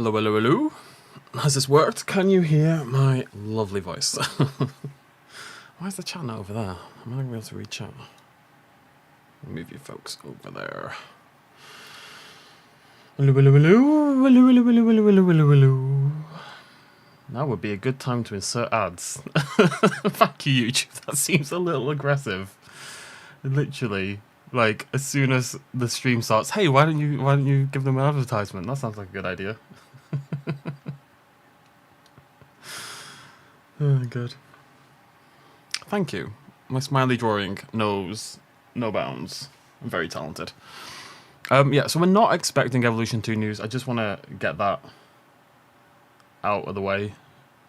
Hello, hello, hello. Has this worked? Can you hear my lovely voice? Why is the chat not over there? I'm not going to be able to read chat. Move you folks over there. Hello, hello, hello. Hello, hello, hello, hello, hello, hello, hello. Now would be a good time to insert ads. Thank you, YouTube. That seems a little aggressive. Literally, like as soon as the stream starts, hey, why don't you give them an advertisement? That sounds like a good idea. Oh, good. Thank you. My smiley drawing knows no bounds. I'm very talented. Yeah, so we're not expecting Evolution 2 news. I just want to get that out of the way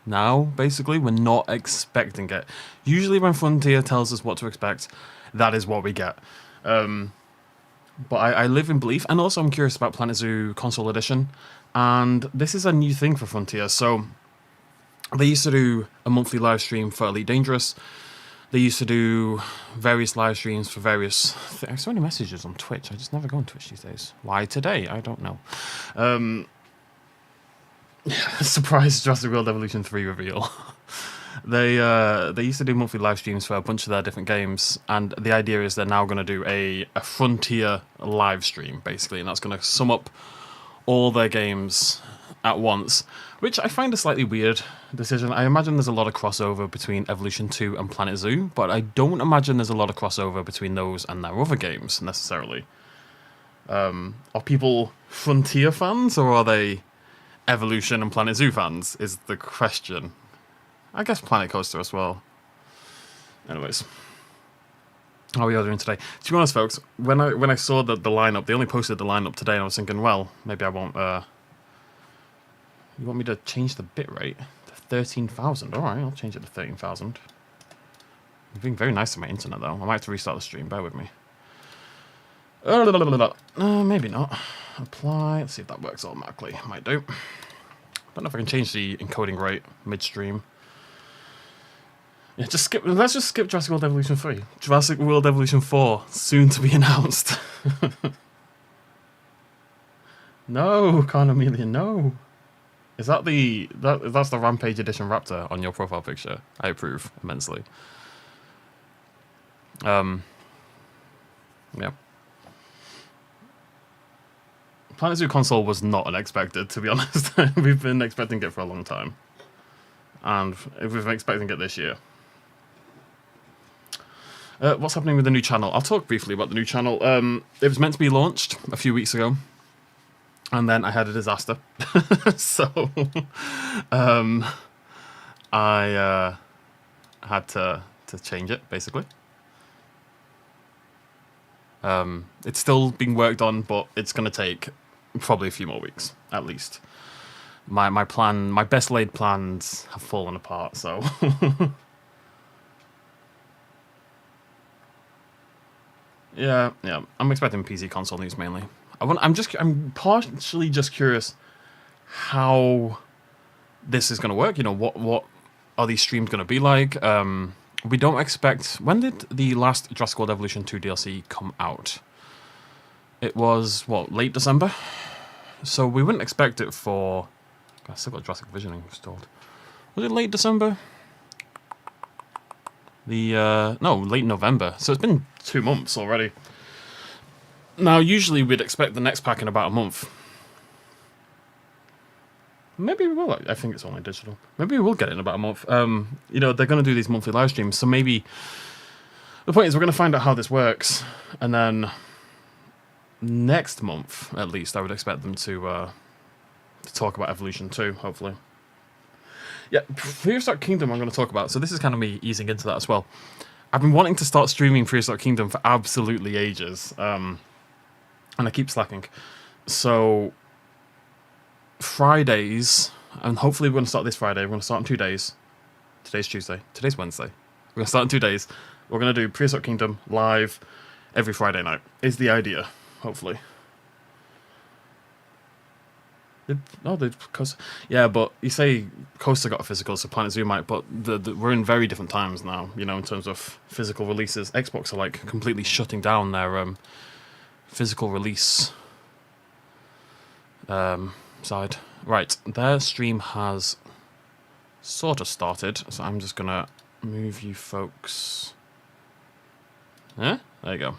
now, basically. We're not expecting it. Usually when Frontier tells us what to expect, that is what we get. But I live in belief, and also I'm curious about Planet Zoo Console Edition, and this is a new thing for Frontier. So they used to do a monthly live stream for Elite Dangerous. They used to do various live streams for various... I have so many messages on Twitch. I just never go on Twitch these days. Why today? I don't know. Surprise Jurassic World Evolution 3 reveal. They used to do monthly live streams for a bunch of their different games, and the idea is they're now going to do a Frontier live stream, basically, and that's going to sum up all their games at once, which I find a slightly weird decision. I imagine there's a lot of crossover between Evolution 2 and Planet Zoo, but I don't imagine there's a lot of crossover between those and their other games, necessarily. Are people Frontier fans, or are they Evolution and Planet Zoo fans, is the question. I guess Planet Coaster as well. Anyways. How are we all doing today? To be honest, folks, when I saw the lineup, they only posted the lineup today, and I was thinking, well, maybe I won't... You want me to change the bitrate to 13,000? Alright, I'll change it to 13,000. I'm being very nice to my internet, though. I might have to restart the stream. Bear with me. Maybe not. Apply. Let's see if that works automatically. Might do. Don't know if I can change the encoding rate midstream. Yeah, just skip. Let's just skip Jurassic World Evolution 3. Jurassic World Evolution 4, soon to be announced. No, Carnamelia, no. Is that that's the Rampage Edition Raptor on your profile picture? I approve immensely. Yeah. Planet Zoo console was not unexpected, to be honest. We've been expecting it for a long time. And we've been expecting it this year. What's happening with the new channel? I'll talk briefly about the new channel. It was meant to be launched a few weeks ago, and then I had a disaster. So I had to change it, basically. It's still being worked on, but it's going to take probably a few more weeks, at least. My best laid plans have fallen apart, so... Yeah, I'm expecting PC console news mainly. I'm partially just curious how this is going to work. You know, what are these streams going to be like? We don't expect... When did the last Jurassic World Evolution 2 DLC come out? It was, what, late December? So we wouldn't expect it for... I still got Jurassic Visioning installed. Was it late December? No, late November. So it's been 2 months already. Now, usually we'd expect the next pack in about a month. Maybe we will. I think it's only digital. Maybe we will get it in about a month. You know, they're going to do these monthly live streams, so maybe... The point is, we're going to find out how this works, and then next month, at least, I would expect them to talk about Evolution 2, hopefully. Yeah, Prehistoric Kingdom I'm going to talk about, so this is kind of me easing into that as well. I've been wanting to start streaming Prehistoric Kingdom for absolutely ages, and I keep slacking. So, Fridays, and hopefully we're going to start this Friday, we're going to start in 2 days. Today's Tuesday, today's Wednesday. We're going to start in 2 days. We're going to do Prehistoric Kingdom live every Friday night, is the idea, hopefully. Coaster. Yeah, but you say Coaster got a physical, so Planet Zoo might, but we're in very different times now, you know, in terms of physical releases. Xbox are, like, completely shutting down their physical release side. Right, their stream has sort of started, so I'm just gonna move you folks. Yeah, there you go.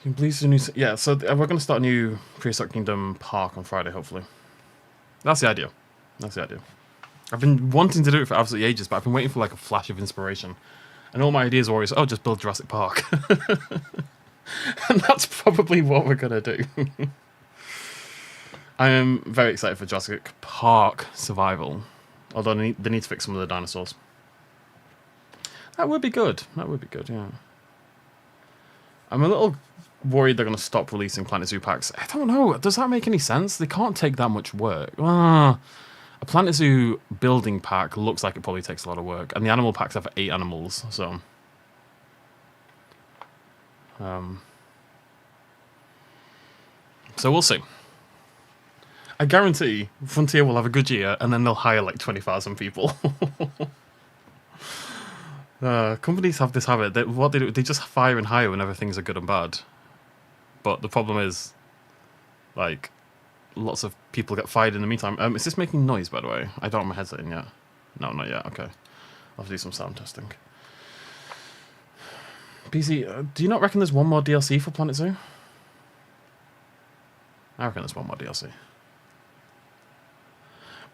Can you please do new? Yeah, so we're gonna start a new Prehistoric Kingdom park on Friday, hopefully. That's the idea. That's the idea. I've been wanting to do it for absolutely ages, but I've been waiting for like a flash of inspiration. And all my ideas are always, oh, just build Jurassic Park. And that's probably what we're gonna do. I am very excited for Jurassic Park Survival. Although they need to fix some of the dinosaurs. That would be good. That would be good, yeah. I'm a little worried they're going to stop releasing Planet Zoo packs. I don't know. Does that make any sense? They can't take that much work. A Planet Zoo building pack looks like it probably takes a lot of work. And the animal packs have 8 animals, so... So we'll see. I guarantee Frontier will have a good year and then they'll hire like 20,000 people. Companies have this habit. What they do, they just fire and hire whenever things are good and bad. But the problem is, like, lots of people get fired in the meantime. Is this making noise, by the way? I don't have my headset in yet. No, not yet. Okay. I'll have to do some sound testing. PC, do you not reckon there's one more DLC for Planet Zoo? I reckon there's one more DLC.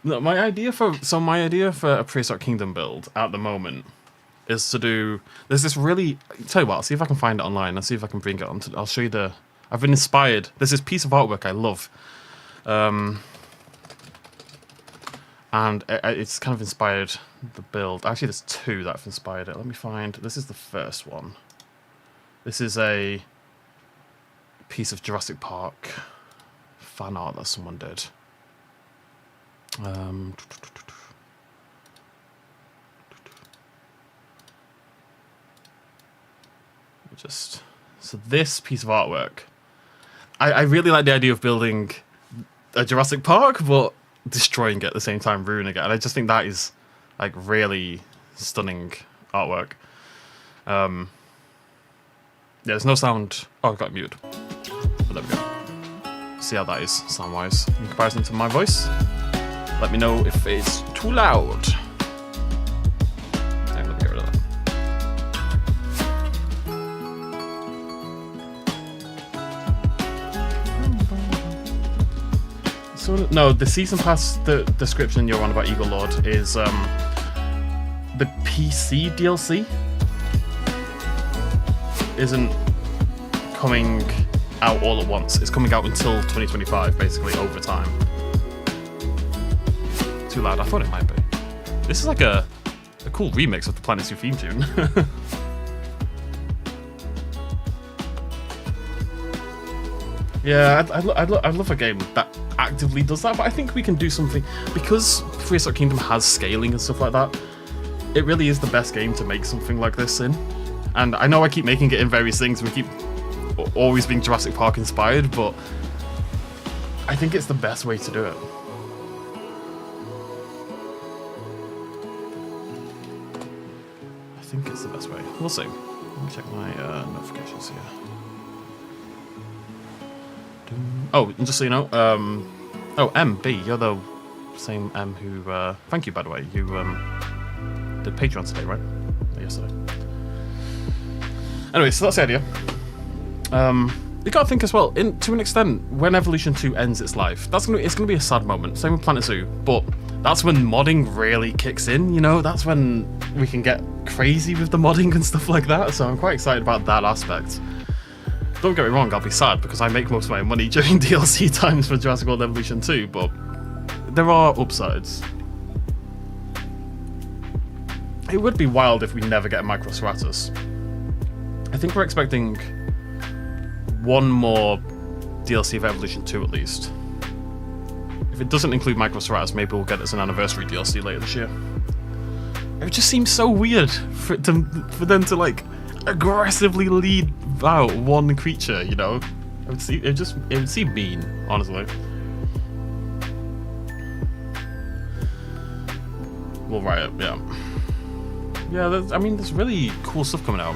No, my idea for a Prehistoric Kingdom build at the moment is to do. There's this really. Tell you what, I'll see if I can find it online. I'll see if I can bring it on. I'll show you the. I've been inspired. There's this piece of artwork I love, and it's kind of inspired the build. Actually, there's 2 that have inspired it. Let me find. This is the first one. This is a piece of Jurassic Park fan art that someone did. So this piece of artwork, I really like the idea of building a Jurassic Park, but destroying it at the same time, ruining it. And I just think that is like really stunning artwork. Yeah, there's no sound. Oh, I got it muted. But there we go. See how that is sound-wise in comparison to my voice. Let me know if it's too loud. Let me get rid of that. So, no, the season pass, the description you're on about Eagle Lord is the PC DLC isn't coming out all at once. It's coming out until 2025, basically, over time. Too loud. I thought it might be. This is like a cool remix of the Planet Zoo theme tune. Yeah, I'd love a game that actively does that, but I think we can do something because Prehistoric Kingdom has scaling and stuff like that. It really is the best game to make something like this in. And I know I keep making it in various things. We keep always being Jurassic Park inspired, but I think it's the best way to do it. I think it's the best way. We'll see. Let me check my notifications here. Oh, and just so you know, MB, you're the same M who, thank you by the way, you did Patreon today, right? Or yesterday. Anyway, so that's the idea. You gotta think as well, to an extent, when Evolution 2 ends its life, it's gonna be a sad moment. Same with Planet Zoo, but that's when modding really kicks in, you know? That's when we can get crazy with the modding and stuff like that, so I'm quite excited about that aspect. Don't get me wrong, I'll be sad because I make most of my money during DLC times for Jurassic World Evolution 2, but there are upsides. It would be wild if we never get a Microceratops. I think we're expecting one more DLC of Evolution 2 at least. If it doesn't include Microceratops, maybe we'll get it as an anniversary DLC later this year. It just seems so weird for them to like aggressively lead out one creature, you know? It would seem mean, honestly. We'll write it, yeah. Yeah, there's really cool stuff coming out.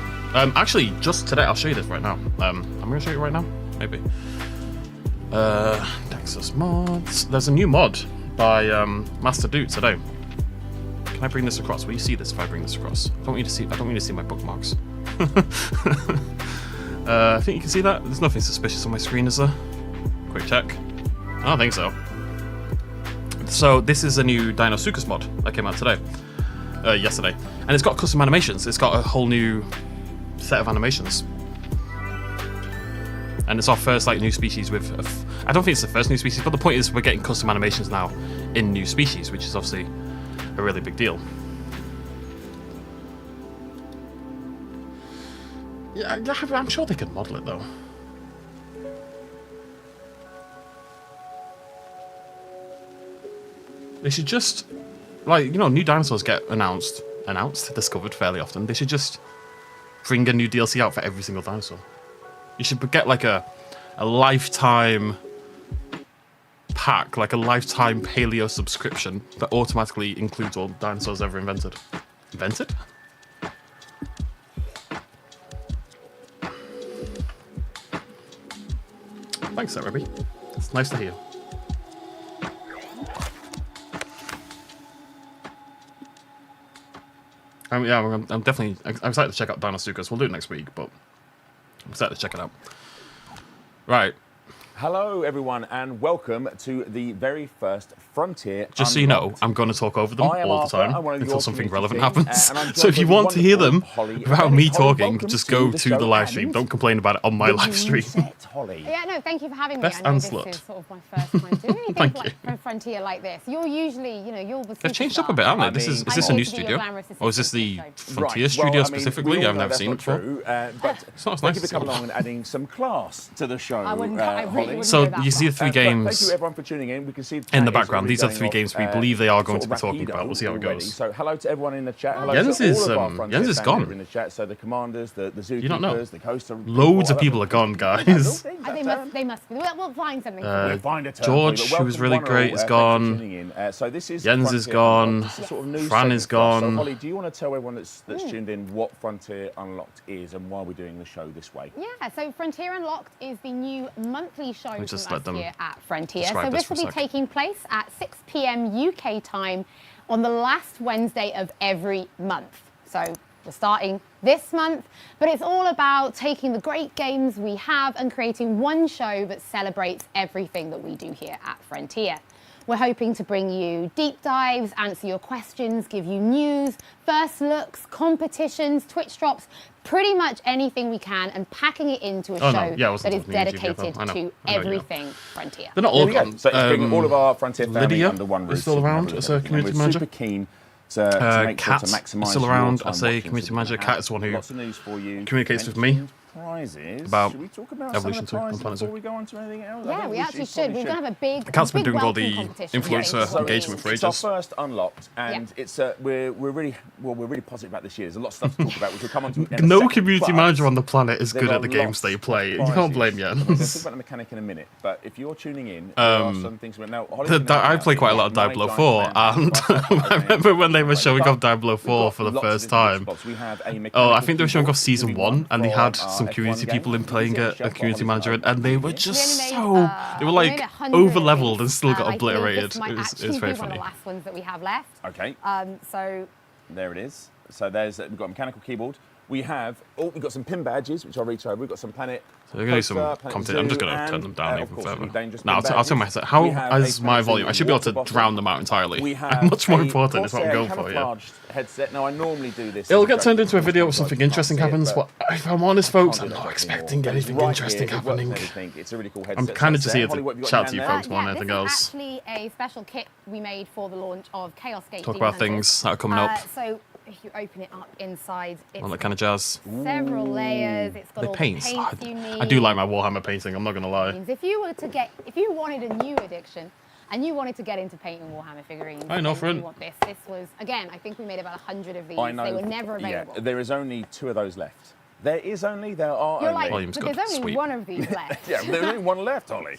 Actually, just today, I'll show you this right now. I'm gonna show you right now, maybe. Dang Access mods. There's a new mod by Master Dude today. Can I bring this across? Will you see this if I bring this across? I don't want you to see my bookmarks. I think you can see that. There's nothing suspicious on my screen, is there? Quick check. I don't think so. So this is a new Dinosaurs mod that came out today, yesterday, and it's got custom animations. It's got a whole new set of animations, and it's our first like new species with. I don't think it's the first new species, but the point is we're getting custom animations now in new species, which is obviously a really big deal. Yeah, I'm sure they could model it though. They should just, like, you know, new dinosaurs get discovered fairly often. They should just bring a new DLC out for every single dinosaur. You should get like a lifetime pack, like a lifetime paleo subscription that automatically includes all the dinosaurs ever invented. Invented? Thanks, Ruby. It's nice to hear. Yeah, I'm definitely excited to check out Dinosaurs. We'll do it next week, but I'm excited to check it out. Right. Hello, everyone, and welcome to the very first Frontier. Just so you know, I'm going to talk over them all the time until something relevant happens. So if you want to hear them without me talking, just go to the live stream. Don't complain about it on my live stream. Yeah, no, thank you for having me. BestInSlot. This is sort of my first time doing anything like Frontier like this. You're usually, you know, you're the They've changed up a bit, haven't they? Is this a new studio? Or is this the Frontier studio specifically? I've never seen it before. But thank you for coming along and adding some class to the show. So you see the three games thank you everyone for tuning in. We can see in the background. These are the three games we believe they are going to be talking about. We'll see how it goes. So hello to everyone in the chat. Hello Jens to all is of our Frontier Jens is fans gone. in the chat. So the commanders, the zookeepers, You don't know. the coaster. Loads of people are gone, guys. They must be. We'll find something. We'll find a term George, for you, who was really great, is gone. So this is Jens is gone. Fran is gone. So Holly, do you want to tell everyone that's tuned in what Frontier Unlocked is and why we're doing the show this way? Yeah, so Frontier Unlocked is the new monthly show from just us here at Frontier. So describe this will be taking place at 6 p.m. UK time on the last Wednesday of every month. So we're starting this month, but it's all about taking the great games we have and creating one show that celebrates everything that we do here at Frontier. We're hoping to bring you deep dives, answer your questions, give you news, first looks, competitions, Twitch drops, pretty much anything we can, and packing it into a show that is dedicated to everything Frontier. They're not all gone. So it's bringing all of our Frontier family Lydia under one roof. is still around as a community we're manager. super keen to make Kat sure to maximise still around your as time a watching. community So manager. Kat is the one who lots of news for you. communicates with me prizes. about Should we talk about Evolution some 2 of on the prizes Planet before Zoo. we go on to anything else? Yeah, we actually should. We're going to have a big Kat's been doing all welcome the competition. influencer engagement for It's our ages. first Unlocked, and it's we're really positive about this year. There's a lot of stuff to talk about, which we'll come on to. In a No second, community but manager on the planet is there good are at the games lots they of play. You prizes. can't blame We're going to talk Jens. about the mechanic in a minute, but if you're tuning in, there are some things. Now, I play quite a lot of Diablo 4, and I remember when they were showing off Diablo 4 for the first time. Oh, I think they were showing off Season 1, and they had some community people in playing a community manager, and they were just so... They were like over-leveled and still got obliterated. It was very funny. One of the last ones that we have left. Okay. So there it is. So we've got a mechanical keyboard. We've got some pin badges, which I'll reach over. We've got some planet. So we're going to do some competition. I'm just going to turn them down even further. No, I'll turn my headset. How is my volume? I should be able to drown them out entirely. Much more important is what I'm going for here. Headset. Now, I normally do this. It'll get turned into a video if something interesting happens, but if I'm honest, folks, I'm not expecting anything interesting happening. It's a really cool headset. I'm kind of just here to shout to you folks more than anything else. This is actually a special kit we made for the launch of Chaos Gate. Talk about things that are coming up. So if you open it up inside, it's All that kind of jazz. several layers. It's got The all the paints. paints you need. I do like my Warhammer painting, I'm not going to lie. If you wanted a new addiction and you wanted to get into painting Warhammer figurines, I know, you friend. want this. This was, again, I think we made about 100 of these. I know. They were never available. Yeah, there is only 2 of those left. There are You're only. like, Volume's but good. there's only Sweet. one of these left. Yeah, there's only one left, Holly.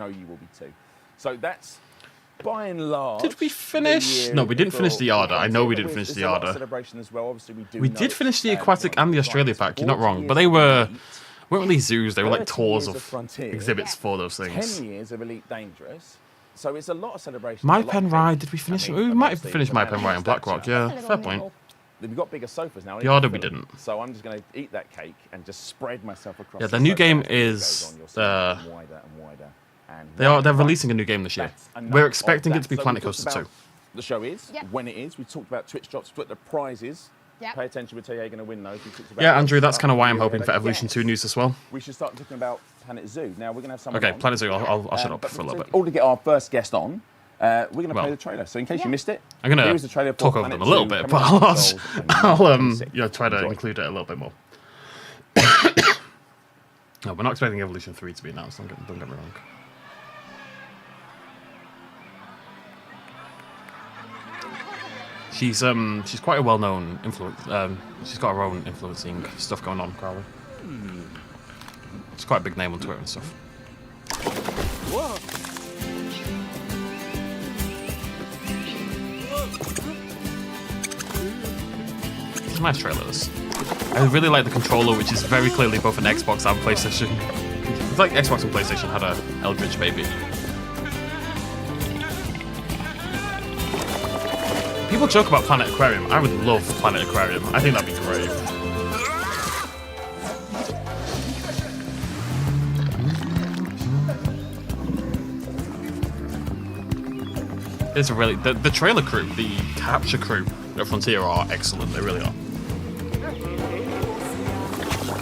know you will be too. So that's, by and large... Did we finish? No, we didn't finish the Yarder. I know we didn't finish the Yarder. Celebration as well. Obviously, We did finish the Aquatic and the Australia Pack, you're not wrong. But they weren't really zoos, they were like tours of exhibits for those things. 10 years of Elite Dangerous. So it's a lot of celebrations. My Pen Ride, did we finish it? We might have finished My Pen Ride on Blackrock, yeah. Fair point. we've got bigger sofas now. The order we didn't. So I'm just going to eat that cake and just spread myself across. Yeah, the the new sofa game as it is goes on. You'll see it wider and wider. And they're releasing a new game this year. We're expecting it to be Planet Coaster 2. The show is, Yep. when it is. We talked about Twitch drops, but the prizes. Yep. Pay attention, we'll tell you how you're going to win those. We talked about Yeah, Andrew, that's kind of why I'm Yeah, hoping for Evolution 2 news as well. We should start talking about Planet Zoo. Now, we're going to have someone Okay, on. Planet Zoo, I'll shut up But for a little bit. in order to get our first guest on, we're going to Well, play the trailer. So in case Yeah. you missed it, I'm going here is the to trailer for talk over Planet them a little Zoo bit, coming but out to consoles in I'll March 26th. try to Enjoy. include it a little bit more. No, we're not expecting Evolution 3 to be announced, don't get me wrong. She's quite a well-known influence. She's got her own influencing stuff going on, Crowley. It's quite a big name on Twitter and stuff. It's a nice trailer, this. I really like the controller, which is very clearly both an Xbox and PlayStation. It's like Xbox and PlayStation had a Eldritch baby. People joke about Planet Aquarium. I would love Planet Aquarium. I think that'd be great. It's a really the trailer crew, the capture crew at Frontier are excellent. They really are.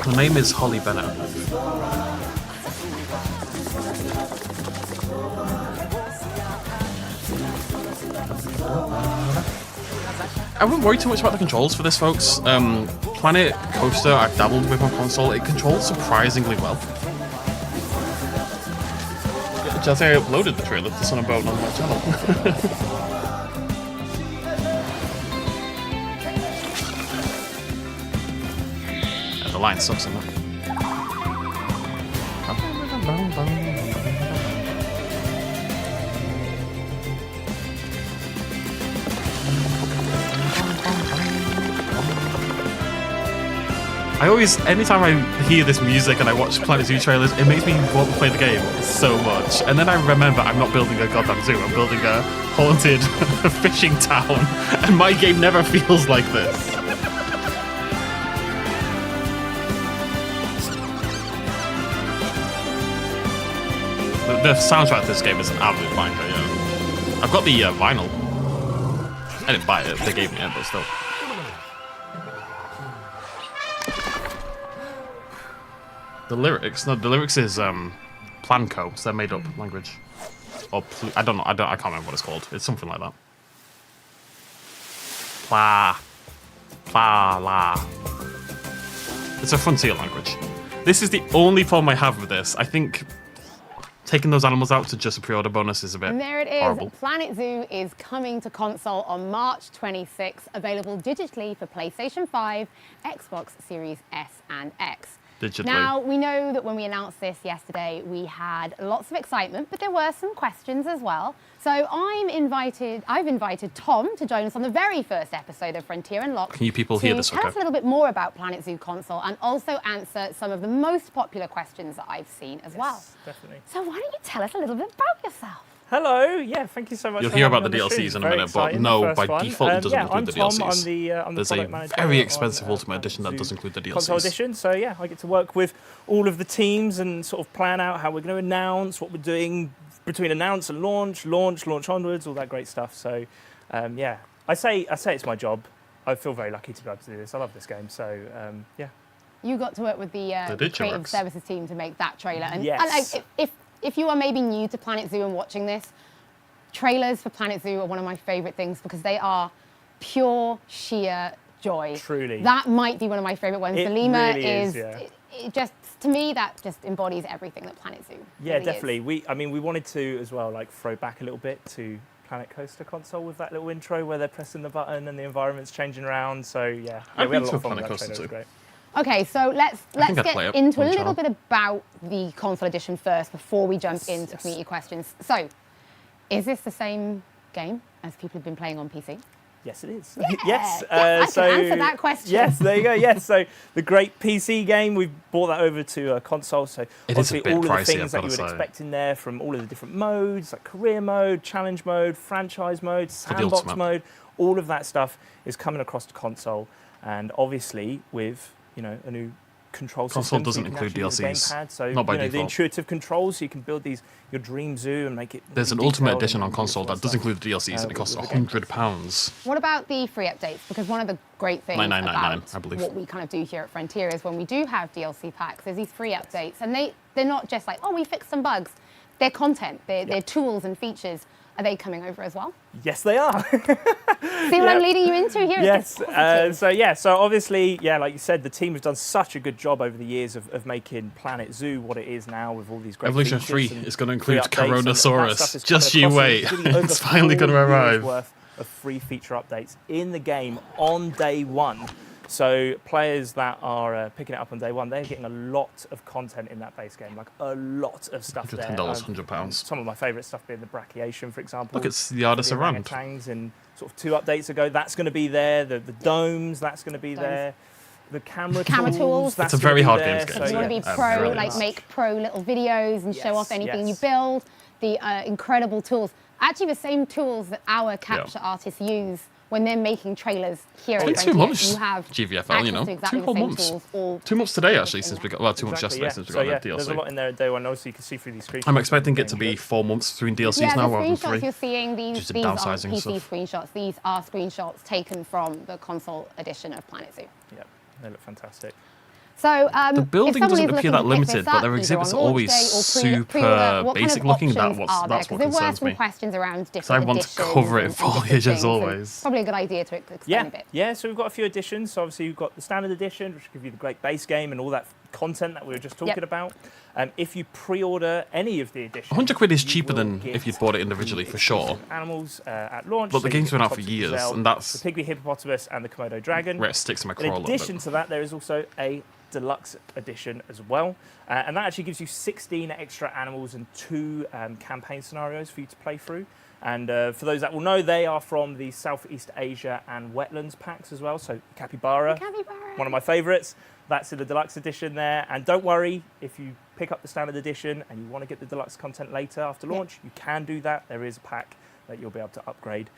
Her name is Holly Bennett. I wouldn't worry too much about the controls for this, folks. Planet Coaster, I've dabbled with my console. It controls surprisingly well. Just I uploaded the trailer to Sun and Boat on my channel. Yeah, the line sucks in that. Anytime I hear this music and I watch Planet Zoo trailers, it makes me want to play the game so much. And then I remember I'm not building a goddamn zoo, I'm building a haunted fishing town. And my game never feels like this. The soundtrack to this game is an absolute banger, yeah. I've got the vinyl. I didn't buy it, they gave me it, but still. The lyrics is Planco. It's their made-up language, or I don't know. I can't remember what it's called. It's something like that. La. It's a Frontier language. This is the only problem I have with this. I think taking those animals out to just a pre-order bonus is a bit And there it is. horrible. Planet Zoo is coming to console on March 26th, available digitally for PlayStation 5, Xbox Series S and X. Digitally. Now, we know that when we announced this yesterday, we had lots of excitement, but there were some questions as well. So I've invited Tom to join us on the very first episode of Frontier Unlocked. Can you people hear this Tell us a little bit more about Planet Zoo console and also answer some of the most popular questions that I've seen as well. Definitely. So why don't you tell us a little bit about yourself? Hello, yeah, thank you so much. You'll for hear having about me the on DLCs stream. in a Very minute, but exciting, no, the by first one. default it doesn't yeah, include the I'm Tom, DLCs. I'm the There's product a manager very on, expensive Ultimate Edition that Zoo does include the DLCs. Console Edition, so yeah, I get to work with all of the teams and sort of plan out how we're going to announce, what we're doing between announce and launch onwards, all that great stuff. So yeah, I say it's my job. I feel very lucky to be able to do this. I love this game, so yeah. You got to work with the creative Rex. services team to make that trailer. And, Yes. and if you are maybe new to Planet Zoo and watching this, trailers for Planet Zoo are one of my favourite things because they are pure, sheer joy. Truly. That might be one of my favourite ones. It the lemur really is, yeah. it just, to me, that just embodies everything that Planet Zoo Yeah, really definitely. is. We wanted to as well, like throw back a little bit to Planet Coaster console with that little intro where they're pressing the button and the environment's changing around. So yeah, I've we had been a lot to of fun Planet with that Coaster trailer. It was too. great. Okay, so let's think I'd play get it into a on little channel. bit about the console edition first before we jump into community questions. So, is this the same game as people have been playing on PC? Yes, it is. Yeah, yes. yes, I can answer that question. Yes, there you go. Yes, so the great PC game, we've brought that over to console. So It is a obviously bit all of the pricey, things I've that gotta you would say. expect in there, from all of the different modes, like career mode, challenge mode, franchise mode, the sandbox ultimate. mode, all of that stuff is coming across to console, and obviously with a new control system. Console so doesn't you can include actually use a DLCs, gamepad, so not by the default. intuitive controls, so you can build your dream zoo and make it. There's an really ultimate detailed edition and on console beautiful that does stuff. include the DLCs, and it costs with the gameplay. £100. What about the free updates? Because one of the great things $9.99, about I believe. what we kind of do here at Frontier is when we do have DLC packs, there's these free updates, and they're not just like, oh, we fixed some bugs. They're content, they're tools and features. Are they coming over as well? Yes, they are. See what I'm leading you into here? Yes. It's positive. So obviously, like you said, the team has done such a good job over the years of making Planet Zoo what it is now, with all these great Evolution features 3 and is going to free include updates, and that Tyrannosaurus. stuff is Just coming you across, wait. and there's gonna be over It's finally 4 going to years arrive. worth of free feature updates in the game on day one. So players that are picking it up on day one, they're getting a lot of content in that base game, like a lot of stuff there. $10, £100. Some of my favourite stuff being the brachiation, for example. Look, it's the Ardis the around. orangutans, and sort of 2 updates ago, that's going to be there. The domes, that's going to be there. The camera tools, that's It's a very gonna hard be there. games If you want to be yeah, pro, really like is. make pro little videos and show Yes, off anything yes. you build, the incredible tools. Actually, the same tools that our capture artists use when they're making trailers here It's at been 2 Frontier. months, You have GVFL, access you know. to exactly 2 the whole same months. tools, all 2 months today, actually, since we got, 2 months Exactly, yesterday, since we So got the there's a DLC. lot in there at day one. Obviously, you can see through these screenshots. I'm expecting it to Really be good. 4 months between DLCs yeah, now the rather than screenshots 3. you're seeing, these Just aren't downsizing PC stuff. screenshots. These are screenshots taken from the console edition of Planet Zoo. Yeah, they look fantastic. So The building if someone doesn't is appear looking that to pick limited, this but up, their either exhibits on are launch always day or pre-order, super what kind basic of looking. options That's are there? what 'Cause there were concerns some me. questions around different So I want to editions cover it and foliage different as things, and always. Probably a good idea to explain a bit. Yeah, so we've got a few editions. So obviously, you've got the standard edition, which will give you the great base game and all that content that we were just talking about. If you pre-order any of the editions, £100 is you cheaper will than get if you'd bought it individually, for sure. Animals at launch. But the so you game's get been out the for Topsy years, Gazelle, and that's the Pygmy Hippopotamus and the Komodo Dragon. where it sticks to my craw a In little addition bit. to that, there is also a deluxe edition as well, and that actually gives you 16 extra animals and 2 campaign scenarios for you to play through. And for those that will know, they are from the Southeast Asia and Wetlands packs as well. So Capybara, Capybara. one of my favourites. That's in the deluxe edition there. And don't worry, if you pick up the standard edition and you want to get the deluxe content later after launch, you can do that. There is a pack that you'll be able to upgrade.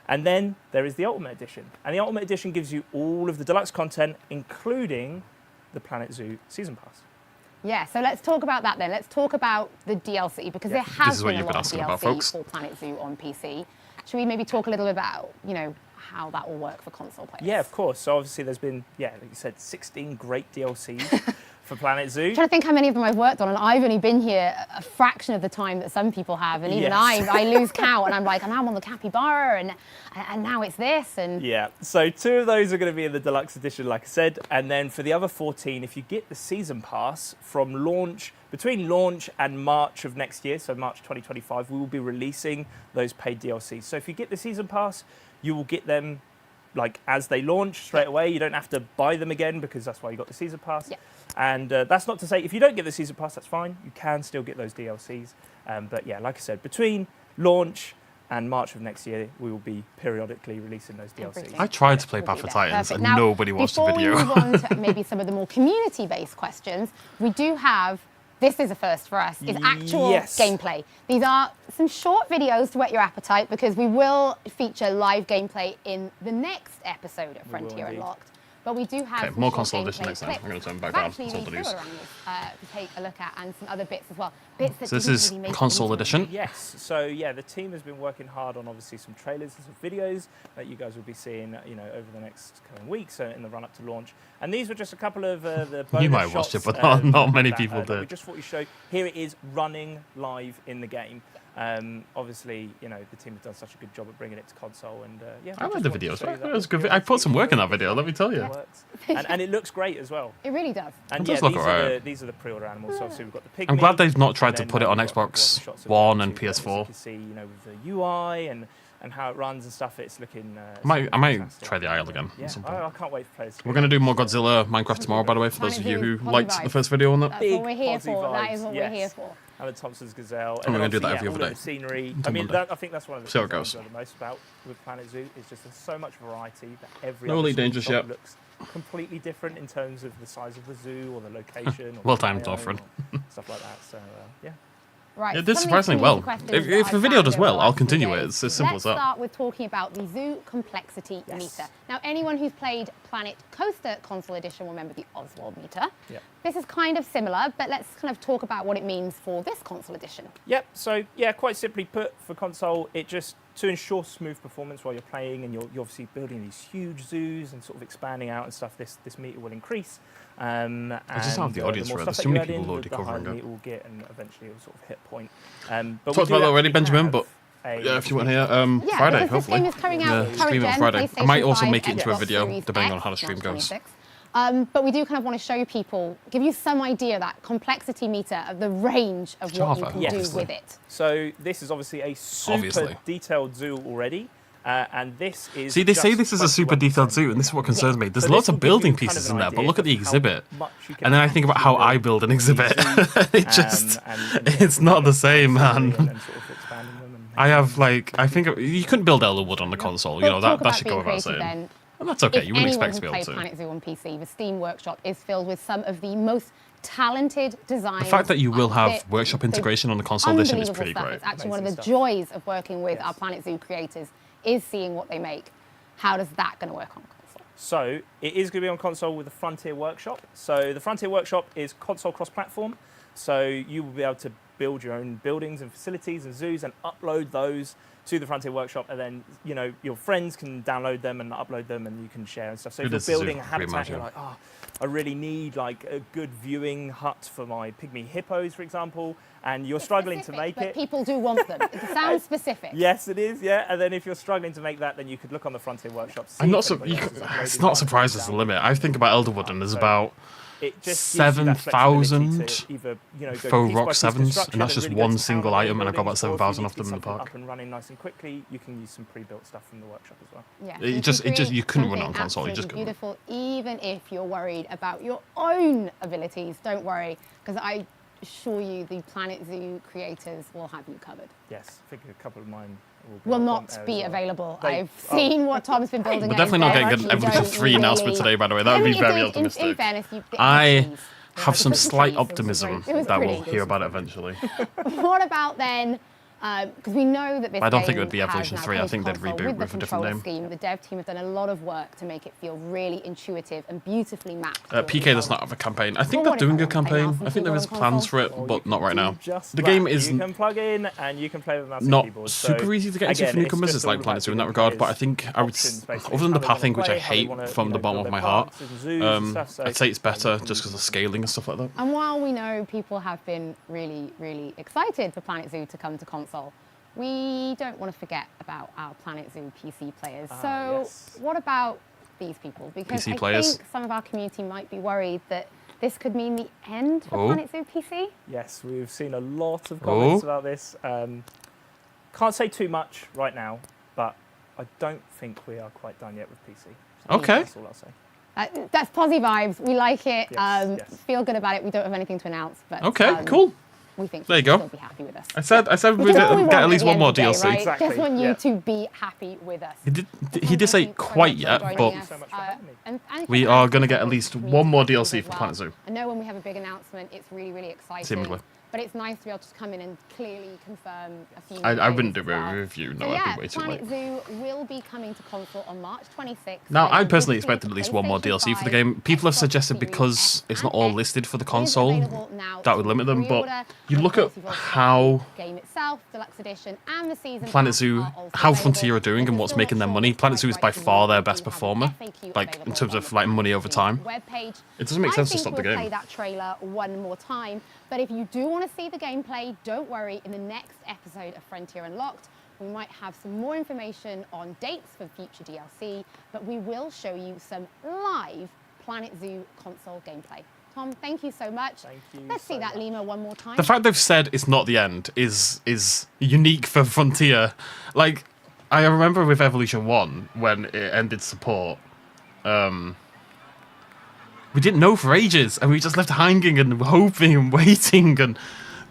And then there is the Ultimate Edition. And the Ultimate Edition gives you all of the deluxe content, including the Planet Zoo Season Pass. Yeah, so let's talk about that then. Let's talk about the DLC, because there This has is what been a you've been lot of asking about, DLC folks. for Planet Zoo on PC. Should we maybe talk a little bit about, how that will work for console players? Yeah, of course. So obviously there's been, like you said, 16 great DLCs for Planet Zoo. I'm trying to think how many of them I've worked on, and I've only been here a fraction of the time that some people have, and even Yes. I lose count, and I'm like, and now I'm on the Capybara, and now it's this, and Yeah, so 2 of those are going to be in the deluxe edition, like I said, and then for the other 14, if you get the season pass from launch, between launch and March of next year, so March 2025, we will be releasing those paid DLCs. So if you get the season pass, you will get them like as they launch straight away. You don't have to buy them again, because that's why you got the season pass. Yeah. And that's not to say if you don't get the season pass, that's fine. You can still get those DLCs. But yeah, like I said, between launch and March of next year, we will be periodically releasing those DLCs. Everything. I tried to play will Path be of there. Titans, Perfect. and Now, nobody watched the video. Before we move on to maybe some of the more community-based questions, we do have, this is a first for us, is actual Yes. gameplay. These are some short videos to whet your appetite, because we will feature live gameplay in the next episode of Frontier indeed. Unlocked. But we do have Okay, some more short console edition gameplay next time. clips I'm going to turn back of on. actually That's all the the news. killer animals to take a look at, and some other bits as well. Bits that So this didn't is really make it console into the edition. Yes, so yeah, the team has been working hard on obviously some trailers and some videos that you guys will be seeing, over the next coming weeks in the run up to launch. And these were just a couple of the bonus You might have watched shots, it, but not many that, people that we did. just thought we showed. Here it is running live in the game. Obviously, the team has done such a good job at bringing it to console, and yeah. I we like just the wanted to videos. show you It that was good. video I put so some you work in can that video, let me tell you. it works. And it looks great as well. It really does. And It yeah, does look alright. these are the pre-order animals. So obviously we've got the pygmy. I'm glad they've not tried and to then, put it on we've got Xbox shots of One the and two guys. PS4. You can see, with the UI and how it runs and stuff. It's looking. I might fantastic. try the Isle again Yeah, at some point. I can't wait for players. We're going to do more Godzilla Minecraft tomorrow, by the way, for those of you who liked the first video on that. That's Big what we're here Aussie for. That vibes, is what yes. we're here for. Alan Thompson's gazelle. I'm And going to do then that every obviously, other all day. of the scenery. Until I mean, Monday. I think that's one of the See how things it I goes. enjoy the most about with Planet Zoo is just there's so much variety that every No other Elite sort of Dangerous shop yet. looks completely different in terms of the size of the zoo or the location. Or Well the timed, biome Offred. or stuff like that. So yeah. Right. It did some of these surprisingly well. community questions If that the I've video found does over well, the I'll last few continue it. days. It's as simple Let's as that. start with talking about the Zoo Complexity Yes. Meter. Now, anyone who's played Planet Coaster Console Edition will remember the Oswald meter. Yep. This is kind of similar, but let's kind of talk about what it means for this console edition. Yep. So yeah, quite simply put, for console, it just to ensure smooth performance while you're playing, and you're obviously building these huge zoos and sort of expanding out and stuff. This meter will increase. I just don't have the audience more for it. stuff There's that too you many add people in, already the higher covering the it. meter will get, and eventually it will sort of hit point. But we Talked do about that already, actually Benjamin, have but a- yeah, if you want to hear, Yeah, Friday, because hopefully. this game is coming out current stream it on gen, Friday. I might PlayStation also 5, make it into a Xbox video, Series depending on X, how the stream March goes. 26th. But we do kind of want to show people, give you some idea, that complexity meter of the range of what you Java, can yes. do with it. So this is obviously a super Obviously. detailed zoo already. And this is. See, they say just this is a super 21% detailed zoo, and this is what concerns me. There's So lots this of will give you building kind of pieces an in there, but idea look at the of how exhibit. much you can And then I think about how actually I build an these exhibit. zoos, It just, and it's not the same, and man. then sort of expanding them and I have, like, I think you couldn't build Elderwood on the console. You know, But that, talk that about should go being without creative saying. then. And that's okay. If You wouldn't anyone expect to be who able played to. Planet Zoo on PC, the Steam Workshop is filled with some of the most talented designs. The fact that you will have They're- workshop they're integration on the console edition is unbelievable pretty stuff. great. It's actually one of the Amazing stuff. joys of working with Yes. our Planet Zoo creators is seeing what they make. How does that going to work on console? So it is going to be on console with the Frontier Workshop. So the Frontier Workshop is console cross-platform. So you will be able to build your own buildings and facilities and zoos and upload those to the Frontier Workshop, and then your friends can download them and upload them, and you can share and stuff. So if It you're is a zoo, building a pretty habitat, much, you're yeah. like, oh, I really need like a good viewing hut for my pygmy hippos, for example, and you're struggling to Specific, make but it. people do want them. It sounds specific. Yes, it is. Yeah, and then if you're struggling to make that, then you could look on the Frontier Workshop. See I'm not if so. anybody else has uploaded It's not that, surprised as the download limit. it. I think about Elderwood, and there's So about It just gives you that flexibility to 7,000 either, go faux piece by rock piece sevens, construction and that's just really go one to single town item, and I've got about buildings, or if you 7,000 need of to them in get the something park. Up and running nice and quickly, you can use some pre-built stuff from the workshop as well. Yeah, It you just- can it just- you create couldn't run it on something console, you just absolutely couldn't. beautiful, even if you're worried about your own abilities. Don't worry, because I assure you, the Planet Zoo creators will have you covered. Yes, I think a couple of mine Will up not on there be as well. available. They- I've seen what Tom's been building. We're at definitely not his getting desk. an You Evolution don't 3 announcement really- today, by the way. That would I be mean, very in optimistic. fairness, the I trees. have some The slight trees, it was optimism great. It was that we'll pretty. hear about it eventually. What about then? Because we know that this I don't think it game would be has Evolution now 3. I come think to they'd console reboot the with a different controller name. scheme. The dev team have done a lot of work to make it feel really intuitive and beautifully mapped. PK does not have a campaign. I think Well, they're what doing if a I want to play campaign. mouse and I think there is keyboard on plans for it, Or you but can not right do now. just The that. game is You can plug in and you can play with mouse and not keyboard. So, super easy to get into again, for newcomers. just It's like all Planet about Zoo in that giving regard, but I players think I would, options, basically, other than how the they wanna pathing, which I play, how they hate wanna, from the bottom build of their my heart, parks and zoos and stuff, so I'd say it's better you can- just because of scaling and stuff like that. And while we know people have been really, really excited for Planet Zoo to come to console, we don't want to forget about our Planet Zoo PC players. So yes. what about these people? Because PC I players? think some of our community might be worried that this could mean the end for Oh. Planet Zoo PC. Yes, we've seen a lot of comments about this. Can't say too much right now, but I don't think we are quite done yet with PC. Okay. That's all I'll say. That's Posy vibes. We like it. Yes, yes. Feel good about it. We don't have anything to announce, but Okay, cool. we think There you you'll go. still be happy with us. I said Which we'd is all we get want at least the one end more of the day, DLC. right? Exactly, Just want you yeah. to be happy with us. He did say Thank you so quite much yet, for joining but us. so much for having me. And we for are us, going to we get at want least community one more questions DLC as for well. Planet Zoo. I know when we have a big announcement, it's really, really exciting. Seemingly. But it's nice to be able to come in and clearly confirm a few I wouldn't do things as well. a review. No, So I'd yeah, be way too Planet late. Zoo will be coming to console on March 26th. Now, I and personally this expected week, at least one more PlayStation DLC for the 5, game. People have Xbox suggested Series because S it's not and all X listed for the is console, available now that to would limit them, but pre-order. you And look of at course, you've also got how the game itself, deluxe edition, and the season Planet pass Zoo, are also how available. Frontier are doing If and you're what's still making not them sure money, what's Planet Zoo is by right for you, far their we best do have performer, the FAQ like in available terms on of the like Planet money Zoo over time. webpage. It doesn't make sense to I stop think the we'll game. play that trailer one more time, but if you do want to see the gameplay, don't worry. In the next episode of Frontier Unlocked, we might have some more information on dates for future DLC, but we will show you some live Planet Zoo console gameplay. Tom, thank you so much. Thank you Let's see so that much. lemur one more time. The fact they've said it's not the end is unique for Frontier. Like, I remember with Evolution 1 when it ended support, we didn't know for ages, and we just left hanging and hoping and waiting, and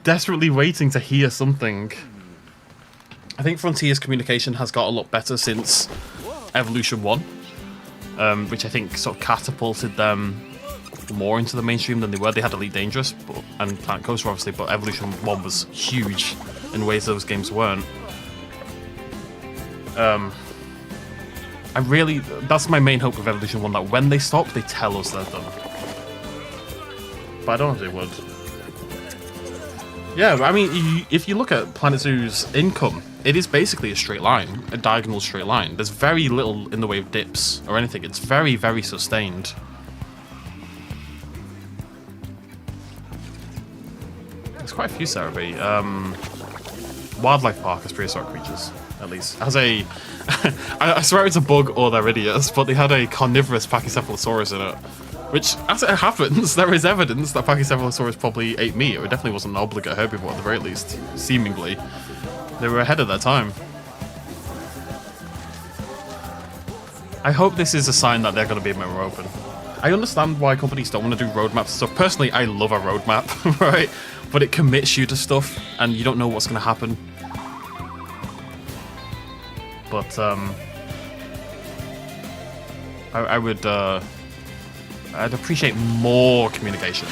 desperately waiting to hear something. I think Frontier's communication has got a lot better since Evolution 1, which I think sort of catapulted them more into the mainstream than they were. They had Elite Dangerous and Planet Coaster, obviously, but Evolution 1 was huge in ways those games weren't. That's my main hope with Evolution 1, that when they stop, they tell us they're done. But I don't know if they would. Yeah, I mean, if you look at Planet Zoo's income, it is basically a straight line, a diagonal straight line. There's very little in the way of dips or anything. It's very, very sustained. There's quite a few, Sarah B. Wildlife Park has prehistoric creatures, at least. Has a... I swear it's a bug or they're idiots, but they had a carnivorous Pachycephalosaurus in it. Which, as it happens, there is evidence that Pachycephalosaurus probably ate meat. It definitely wasn't an obligate herbivore at the very least, seemingly. They were ahead of their time. I hope this is a sign that they're going to be more open. I understand why companies don't want to do roadmaps and stuff. Personally, I love a roadmap, right? But it commits you to stuff, and you don't know what's going to happen. But, I'd appreciate more communication.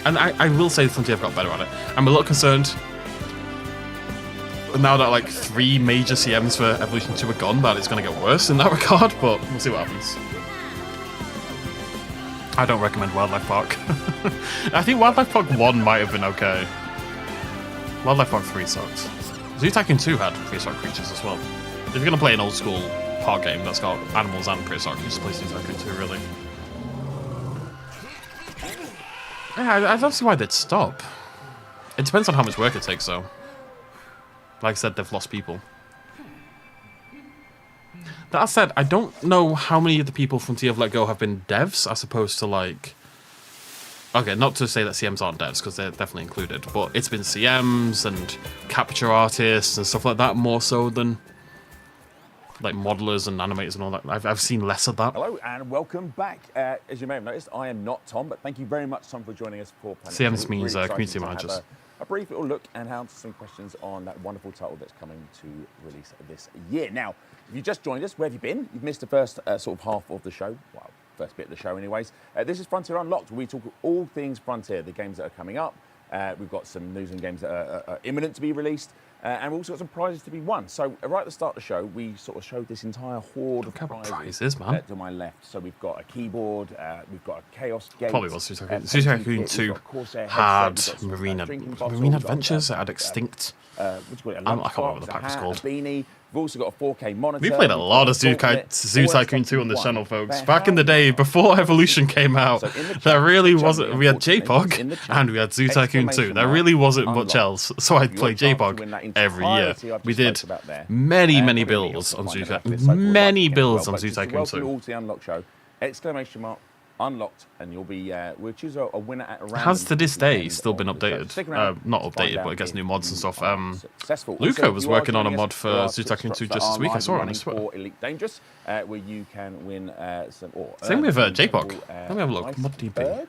And I will say Frontier have got better at it. I'm a little concerned now that like 3 major CMs for Evolution 2 are gone that it's going to get worse in that regard, but we'll see what happens. I don't recommend Wildlife Park. I think Wildlife Park 1 might have been okay. Wildlife Park 3 sucked. Zoo Tycoon 2 had prehistoric creatures as well. If you're going to play an old school park game that's got animals and prehistoric creatures, play Zoo Tycoon 2, really. Yeah, I don't see why they'd stop. It depends on how much work it takes, though. Like I said, they've lost people. That said, I don't know how many of the people Frontier have let go have been devs, as opposed to, like... Okay, not to say that CMs aren't devs, because they're definitely included, but it's been CMs and capture artists and stuff like that, more so than... like modelers and animators and all that. I've seen less of that. Hello and welcome back. As you may have noticed, I am not Tom, but thank you very much, Tom, for joining us for Planet CMs Zoo. means Really community excited to managers. have a brief little look and answer some questions on that wonderful title that's coming to release this year. Now, if you just joined us, where have you been? You've missed the first sort of half of the show. Well, first bit of the show anyways. This is Frontier Unlocked, where we talk all things Frontier, the games that are coming up. We've got some news and games that are imminent to be released. And we've also got some prizes to be won. So right at the start of the show, we sort of showed this entire horde of prizes man. To my left. So we've got a keyboard, we've got a Chaos Gate. Probably was Zoo Tycoon 2 had Marine Adventures, it had Extinct. I can't remember what the pack was called. A beanie. We've also got a 4K monitor. We played a lot of Zoo Tycoon 2 on this channel, folks. Back in the day, before Evolution came out, there really wasn't... We had JPOG and we had Zoo Tycoon 2. There really wasn't much else. So I'd play JPOG every year. We did many builds on Zoo Tycoon. Many builds on Zoo Tycoon 2. Welcome to the Unlock Show. Exclamation mark. Unlocked, and you'll be we'll choose a winner at random. Has to this day still been updated? Not updated, but it gets new mods and stuff. Luca was working on a mod for Zoo Tycoon 2 just this week. I saw it on his Twitter. Elite Dangerous, where you can win some. Same with JPOG. Let me have a look. Mod DB.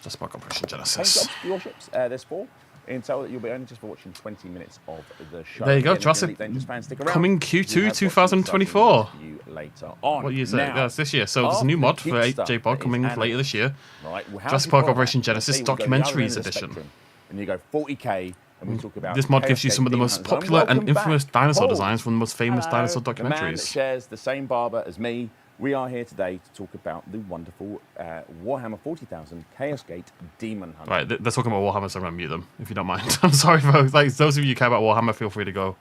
Just Park Operation Genesis. Your ships. There's 4. Intel that you'll be earning just for watching 20 minutes of the show. There you go, Jurassic coming Q2 2024. Later on. What year is it? That's this year. So there's a new mod for JPOG coming later this year. Jurassic Park Operation Genesis Documentaries Edition. And you go 40k, and we talk about this mod gives you some of the most popular and infamous dinosaur designs from the most famous dinosaur documentaries. The man that shares the same barber as me. We are here today to talk about the wonderful Warhammer 40,000 Chaos Gate Demon Hunter. Right, they're talking about Warhammer, so I'm going to mute them, if you don't mind. I'm sorry, folks. Like, those of you who care about Warhammer, feel free to go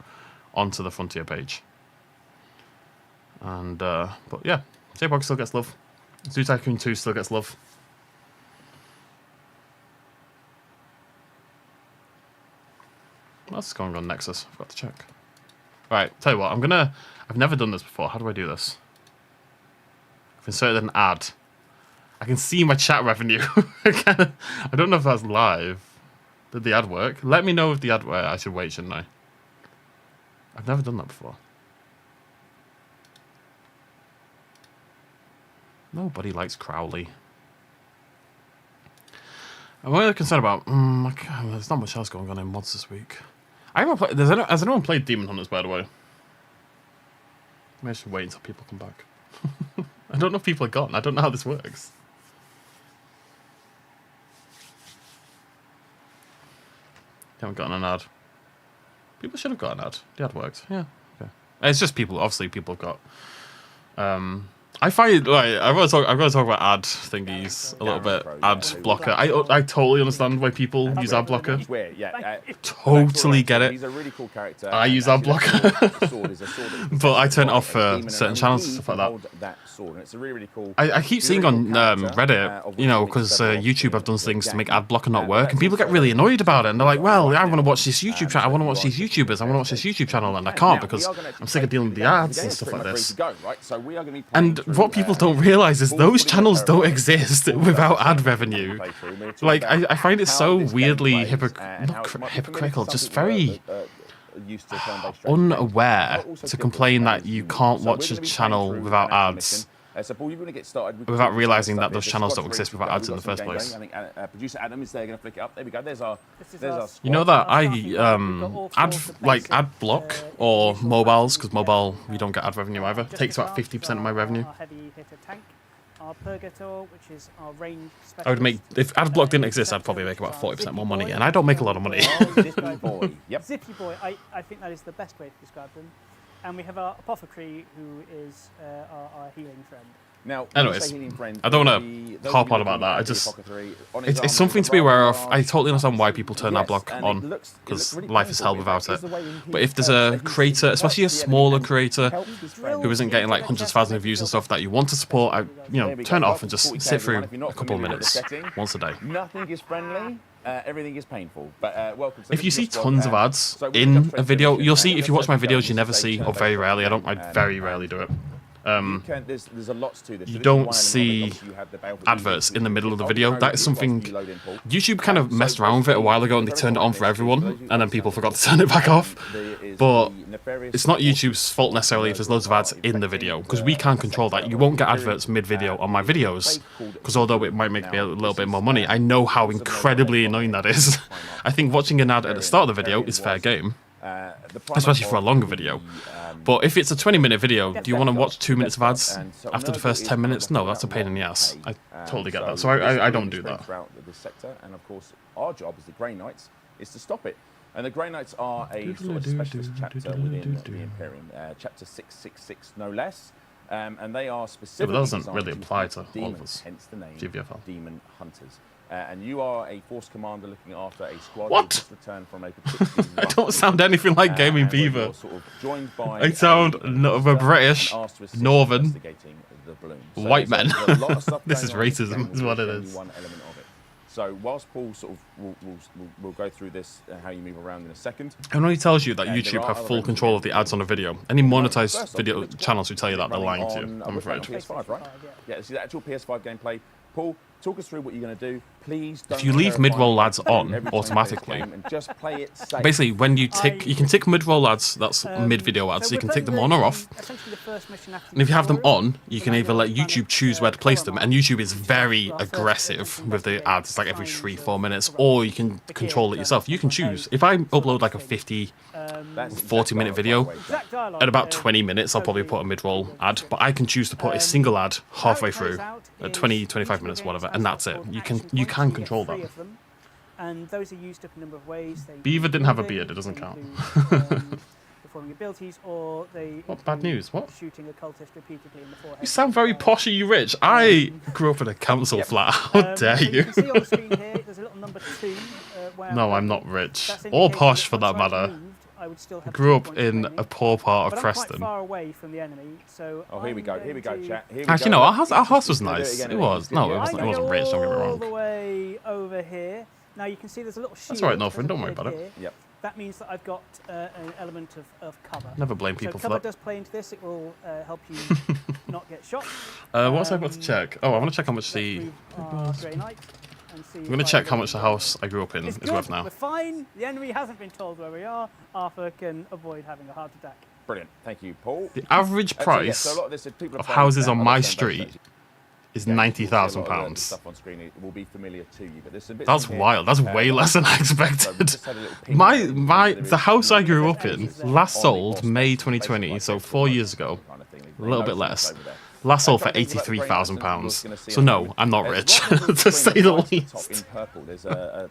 onto the Frontier page. And, but yeah, JPOG still gets love. Zoo Tycoon 2 still gets love. What's going on Nexus? I forgot to check. Right, tell you what, I've never done this before. How do I do this? I've inserted an ad. I can see my chat revenue. I don't know if that's live. Did the ad work? Let me know if the ad worked. I should wait, shouldn't I? I've never done that before. Nobody likes Crowley. I'm really concerned about. There's not much else going on in mods this week. I haven't played. Has anyone played Demon Hunters, by the way? Maybe I should wait until people come back. I don't know if people are gone. I don't know how this works. Haven't gotten an ad. People should have got an ad. The ad worked. Yeah. Okay. It's just people. Obviously, people have got. I find like I've got to talk about ad thingies a little bit. Ad blocker. I totally understand why people use ad blocker. Totally get it. He's a really cool character. I use ad blocker, but I turn it off for certain channels and stuff like that. And it's a really cool. I keep seeing on Reddit, you know, because YouTube have done things to make ad blocker not work, and people get really annoyed about it, and they're like, "Well, I want to watch this YouTube channel. I want to watch these YouTubers. I want to watch this YouTube channel, and I can't because I'm sick of dealing with the ads and stuff like this." And what people don't realize is those channels don't exist without ad revenue. Like, I find it so weirdly hypocritical, just very unaware to complain that you can't watch a channel without ads. Without realising that those channels don't exist without ads in the first place. Producer Adam is there going to flick it up. There we go. There's our. You know that I ad block or mobiles, because mobile we don't get ad revenue either. Takes about 50% of my revenue. Our Purgator, which is our range I would make, if ad block didn't exist, I'd probably make about 40% more money, and I don't make a lot of money. Zippy Boy. Yep. Zippy Boy, I think that is the best way to describe them. And we have our Apothecary, who is our healing friend. Now, anyways, I don't want to harp on about that. I just, it's something to be aware of. I totally understand why people turn ad block on, because life is hell without it. But if there's a creator, especially a smaller creator, who isn't getting like hundreds of thousands of views and stuff that you want to support, turn it off and just sit through a couple of minutes once a day. Nothing is friendly. Everything is painful, but welcome. If you see tons of ads in a video, you'll see, if you watch my videos, you never see, or very rarely, I very rarely do it. There's a lot to this. You don't see adverts in the middle of the video. That is something YouTube kind of messed around with it a while ago, and they turned it on for everyone, and then people forgot to turn it back off. But it's not YouTube's fault necessarily if there's loads of ads in the video, because we can't control that. You won't get adverts mid-video on my videos, because although it might make me a little bit more money, I know how incredibly annoying that is. I think watching an ad at the start of the video is fair game, especially for a longer video. But if it's a 20-minute video, do you want to watch 2 minutes of ads after the first 10 minutes? No, that's a pain in the ass. I totally get that. So I don't do that. This sector, and of course, our job as the Grey Knights is to stop it. And the Grey Knights are a sort of specialist chapter within the Imperium, chapter 666, no less. And they are specifically. Yeah, but that doesn't really apply to all of us. Hence the name GVFL. Demon Hunters. And you are a force commander looking after a squad what? just returned from a particularly I don't sound anything like Gaming Beaver. Sort of joined by I sound of a British, northern, white man. This is racism, is what it is. So whilst Paul sort of will go through this, how you move around in a second. It only tells you that YouTube have full control of the ads on a video. Any monetized video channels who tell you that, they're lying to you, I'm afraid. PS5, right? Yeah, this is the actual PS5 gameplay. Paul, talk us through what you're going to do. Please don't. If you leave mid-roll ads on automatically, just play it safe. Basically when you tick, you can tick mid-roll ads, that's mid-video ads, so you can tick them on or off. And if you have them on, you can either let YouTube choose where to place them, and YouTube is very aggressive with the ads, it's like every 3-4 minutes, or you can control it yourself. You can choose. If I upload like a 40-minute video, at about 20 minutes I'll probably put a mid-roll ad, but I can choose to put a single ad halfway through, at 20-25 minutes, whatever, and that's it. You can control that. And those are used up a number of ways. Beaver didn't have a beard, it doesn't count. Performing abilities, or they what bad news? What? Shooting a cultist repeatedly in the forehead. You sound very posh, are you rich? I grew up in a council flat. How dare you? You can see on the screen here, there's a little number 2. No, I'm not rich. Or posh for that matter. I grew up in a poor part of Preston. Far away from the enemy, so here we go, chat. Actually, no, our house was nice. It was. No, it wasn't rich, don't get me wrong. All the way over here. Now you can see there's a little shield. That's alright, Northern, don't worry about it. Yep. That means that I've got an element of cover. Never blame people for that. Cover does play into this. It will help you not get shot. What's I got to check? Oh, I want to check how much the... I'm going to check how much the house I grew up in is worth now. We're fine. The enemy hasn't been told where we are. Arthur can avoid having a heart attack. Brilliant. Thank you, Paul. The average price of houses on my street is Yeah, you'll see a lot of the £90,000. stuff on screen, it will be familiar to you, but there's some bits That's in here, wild. That's way less than I so we expected. just had a little peek there. The house I grew up There's in extras last on the sold boss May space, basically 2020, like so extra 4 lights years ago. kind of thing. A little bit Notice less. over there. Last sold for Some things about the grain license £83,000. you're gonna see So on no, the- I'm not Right rich, on the to screen, say the right at top least. in purple, there's I'm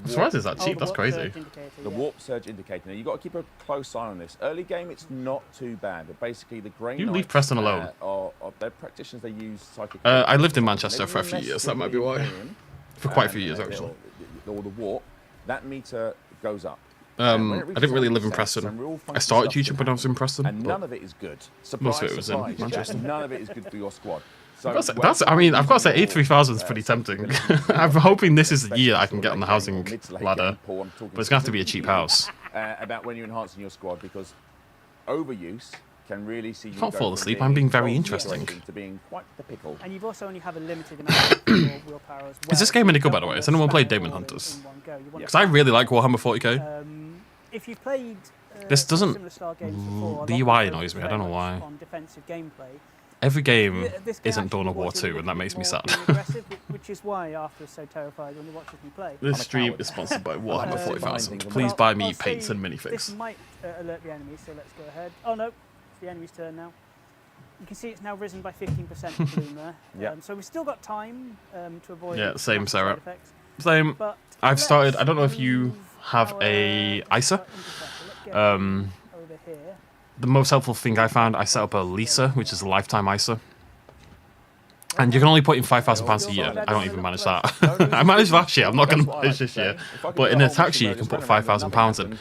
surprised it's that Oh, cheap. the That's warp crazy. surge indicator, the yeah. warp surge indicator. Now you've got to keep a close eye on this. Early game, it's not too bad, but basically the grain You leave knights, Preston alone. they're practitioners. They use psychic. I lived in abilities. Manchester Whenever for a you few mess years. with That might be the why. Imperium, For quite a few and years, the- actually. or the warp, that meter goes up. I didn't really live in Preston. I started YouTube when I was in Preston. and but none of it is good. Surprise, Most of it was in surprise, Manchester. Jack, none of it is good for your squad. So I mean, I've got to say, 83,000 is pretty tempting. I'm hoping this is the year I can get on the housing ladder, but it's going to have to be a cheap house. About when you're enhancing your squad, because overuse can really see you Can't go fall from asleep, being I'm being very controlled interesting. situation to being quite the pickle. And you've also only have a limited amount of willpower as well. Is this game any good, by the You way? don't Has anyone wanna played spam it Demon all Hunters? in one go. You want Because I really like Warhammer 40k. If you've played This doesn't- similar style games before, a the lot UI of annoys focus me, I don't know very why. much on defensive gameplay. Every game This game isn't actually Dawn of War wants you 2, to and that look makes me more sad. being aggressive, which is why Arthur is so terrified when he watches me play. This a stream coward. is sponsored by Warhammer Um, 40,000. But Please I'll- buy me I'll say paints and This minifigs. might alert the enemy, so let's go ahead. Oh no, it's the enemy's turn now. You can see it's now risen by 15% bloom there. Yeah. So we've still got time to avoid Yeah, same, massive Sarah. side effects. Same. But I've started. I let's don't know if you move have our a ISA. interceptor. Let's get Um, over here. The most helpful thing I found, I set up a Lisa, which is a lifetime ISA. And you can only put in £5,000 a year. I don't even manage that. I managed last year. I'm not going to manage this year. But in a tax year, you can put £5,000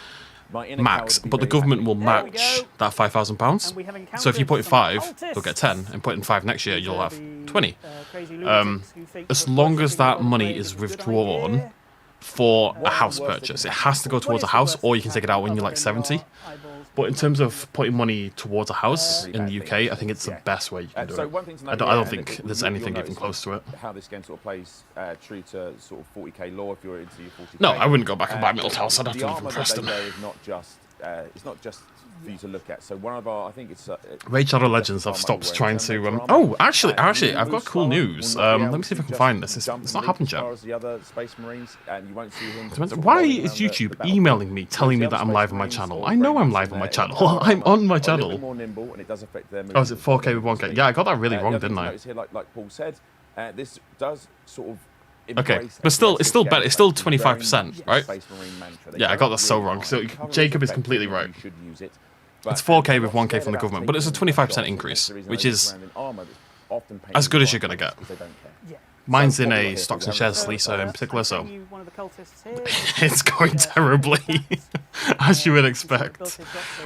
in max. But the government will match that £5,000. And we have So if you put in encountered 5, some they'll get cultists. 10, and put in 5 next year, you'll have 20. Crazy Um, lunatics who think as that long as purchasing that a money upgrade is a good withdrawn idea. for a house purchase, it has to go towards a house, or you can take it out when you're like 70. But in terms of putting money towards a house in the UK, I think it's the best way you can do So it. one thing to I note don't here, think and there's you'll anything even notice close to it. how this game sort of plays true to sort of 40k lore if you're into your 40k. No, I wouldn't go back and buy Middle House. I'd have the to live in armor that Preston. they wear is not just it's not just for you to look at. So one of our, I think it's Raid Shadow Legends, I've stopped trying to. Oh, actually, I've got cool news. Let me see if I can find this. It's not happened yet. As the other Space Marines, and you won't see him Why is YouTube emailing me, telling me that I'm live on my channel? I know I'm live on my channel. I'm on my A little bit channel. more nimble, and it does affect their Oh, is it 4K with 1K? Yeah, I got that really The wrong, other thing didn't to I? notice here, like Paul said, this does sort of. Okay, embrace but still, it's still aggressive better. It's still gameplay, very 25%, much right? Space Marine mantra. They Yeah, I don't got that so really wrong. mind. So Cover Jacob is effectively, completely you right. should use it. It's But 4K I'm with not 1K scared from the about government, but it's a taking 25% shots increase, against the reason which they is walk around in armor that's often as good as painted you're gonna white get. because they don't care. Yeah. Mine's So in what a we've got stocks here, and shares so, Lisa in particular, so One of the cultists here. it's going terribly, as you would expect.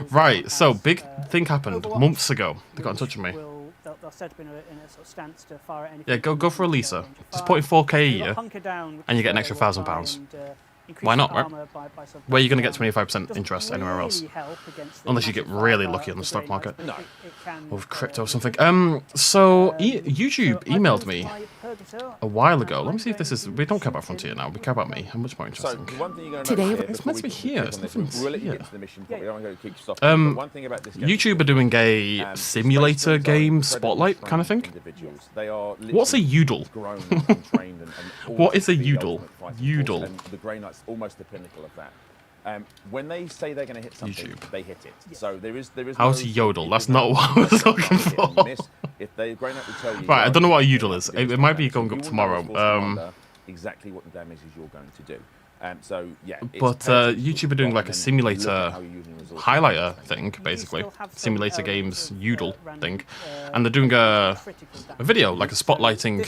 Right, so big thing happened months ago. They got in touch with me. They'll set up in a sort of stance to fire at anything. Yeah, go for a that Lisa. range of Just fire. put in 4K a They've got year. hunker down, and you get an which extra is where they will £1,000. try and, increase Why not, the right? armor by some Where are you going to get 30%. 25% Doesn't interest anywhere else? really help against the Unless you get massive really firepower lucky on the of stock Grey market. Knights, but it can, Or with crypto or something. So YouTube emailed me a while ago. Let me see if this is. We don't care about Frontier now. We care about me. I'm much more So interesting. the one thing you're going to Today, notice here it's before meant to we be here, click it's on this, nothing we'll let you here. get to the mission. Probably. I don't want to keep you stopping. But one thing about this game, YouTube are doing a simulator game spotlight kind of thing. Individuals. They are What's a literally udel? grown and trained and What is a almost the udel? ultimate fighting Udel. force, and the Grey Knight's almost the pinnacle of that. When they say they're going to hit something, YouTube. they hit it. So there is How's no, yodel? it That's is not no what I was hit and looking miss. for. If they Grey Knight will tell you. Right, I don't know what a udel you is. have to do It might be damage. going You up will know tomorrow. as Force Commander exactly what the damage is you're going to do. So yeah. it's But paid to YouTube are doing like a and simulator look at how you're using resources. highlighter thing, basically. Simulator games, udel thing. And they're doing a video, like a spotlighting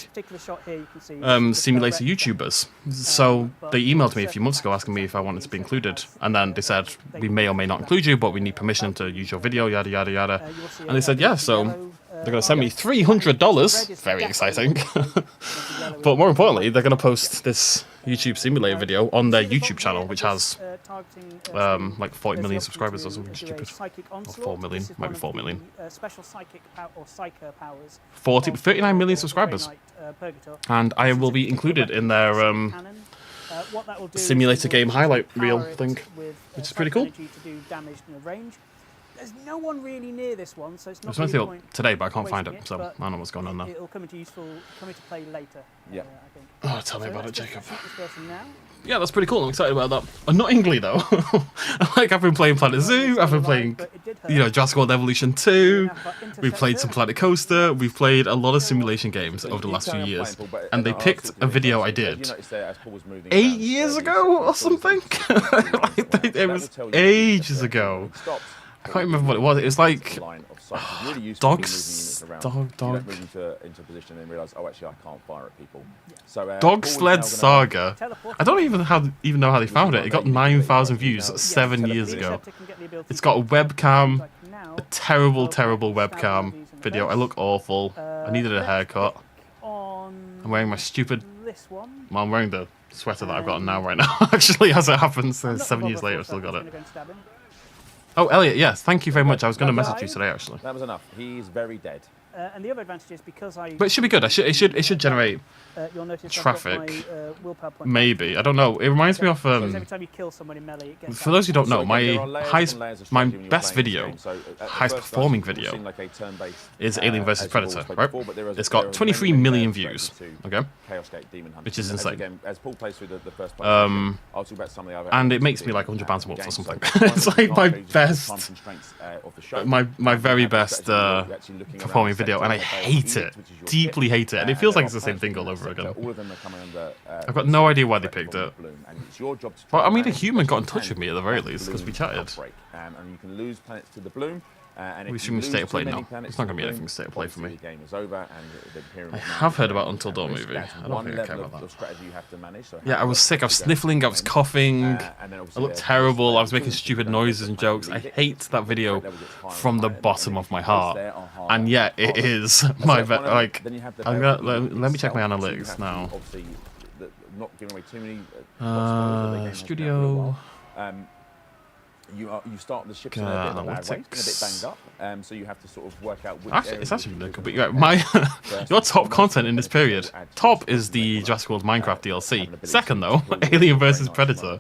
simulator YouTubers. So they emailed me a few months ago asking me if I wanted to be included. And then they said, we may or may not include you, but we need permission to use your video, yada, yada, yada. And they said, yeah, so they're going to send me $300. Very exciting. But more importantly, they're going to post this YouTube simulator video on their YouTube channel, which has like 40 million subscribers or something stupid. Or 4 million, might be 4 million. Special psychic or psyker powers. 39 million subscribers. And I will be included in their simulator game highlight reel thing, which is pretty cool. There's no one really near this one, so it's I not was meant really to point today, but I can't find wasting it, so but I don't know what's going on there. It'll come into play later. Yeah. I think. Oh, tell me So about it, let's just Jacob. shoot this person now. Yeah, that's pretty cool. I'm excited about that. Annoyingly, though, like I've been playing Planet Zoo, I've been playing, Jurassic World Evolution 2. We've played some Planet Coaster. We've played a lot of simulation games over the last few years, and they picked a video I did 8 years ago or something. It was ages ago. I can't remember what it was. It was like dog. Into position and realize, oh, actually, I can't fire at people. So Dog Sled Saga. I don't even know how they found it. It got 9,000 views 7 years ago. It's got a webcam, a terrible webcam video. I look awful. I needed a haircut. I'm wearing my stupid. Well, I'm wearing the sweater that I've got on now right now. Actually, as it happens, 7 years later, I've still got it. Oh, Elliot, yes, thank you very much. I was going to message you today, actually. That was enough. He's very dead. And the other advantage is because But it should be good. It should generate you'll notice traffic. I've got my, willpower point Maybe. I don't know. It reminds me of so every time you kill someone in melee, it gets for those who don't know, So my again, there are layers and layers of my strategy when you're best playing video, this game. So, at the highest first performing glance, it will video, seem like a turn-based, is Alien vs as you've Predator, always played right? before, but there It's there got are 23 many million layers views, to okay? Chaos Gate Demon Hunter. Which is As, insane. again, as Paul plays through the first part, Um, I'll talk about some of the other and it elements makes of me the like £100 a month or game. something. So, It's like my time best, constraints, of the show. my very And best you're actually looking around performing the video, and I sector, hate it, which is your deeply ship, hate it, and it and feels there like are it's the same planets thing in all that over sector. again. All of them are coming under, I've got no idea why they threat picked from it. the bloom, and it's your job to Well, try I mean, and a human got in manage touch with me at the very least, because we bloom chatted. outbreak. And you can lose planets to the bloom. And We if stream you the lose state of play too many now. planets It's not to gonna the be bloom, anything state of play for obviously me. the game is over, and the pyramid I now have heard is about down. Until Dawn Basically, movie. that's I don't one think I care level about that. of strategy you have to manage. So Yeah, I was sick. I was sniffling. I was coughing. I looked terrible. I was making stupid noises and jokes. I hate that video from the bottom of my heart, and yet it is my like. I'm gonna let me check my analytics now. Not giving away too many Studio. You start the ship's in a bit of a bad way. It's been a bit banged up, so you have to sort of work out which Actually, it's actually really good. But your top content in this period. Top is the Jurassic World Minecraft DLC. Second, though, Alien vs Predator,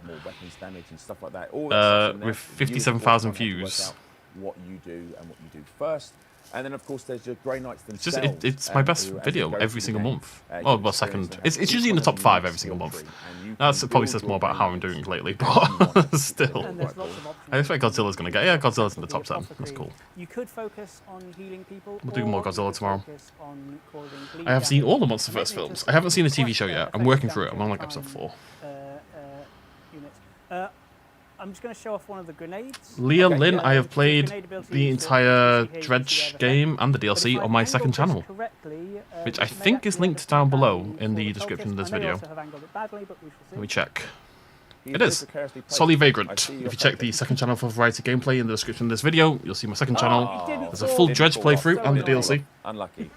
with 57,000 views. What you do and what you do first. And then, of course, there's your Grey Knights It's themselves. just it's my best video every single month. Oh, well, second. It's usually in the top 5 every single month. That probably says more about how I'm doing lately, but still. I expect Godzilla's gonna get. Yeah, Godzilla's in the top 10. That's cool. You could focus on healing people. We'll do more or you Godzilla could tomorrow. focus on causing bleed I have seen damage. all the MonsterVerse films. I haven't seen the TV show yet. I'm working through it. I'm on like episode 4. Units. I'm just going to show off one of the grenades. Leah Okay, Lynn, yeah. I have played Grenade ability the is to entire behave Dredge together. game and the But if DLC I on my angled second this channel, correctly, which I may think is actually linked have a down good below value in for the the description of focus. this I may video. also have angled it badly, but we shall see. Let me check. He's It is. precariously placed. Solely I Vagrant. see your If you check the focus. second channel for variety gameplay in the description of this video, you'll see my second channel. Oh, There's a full Dredge playthrough and the DLC. Unlucky.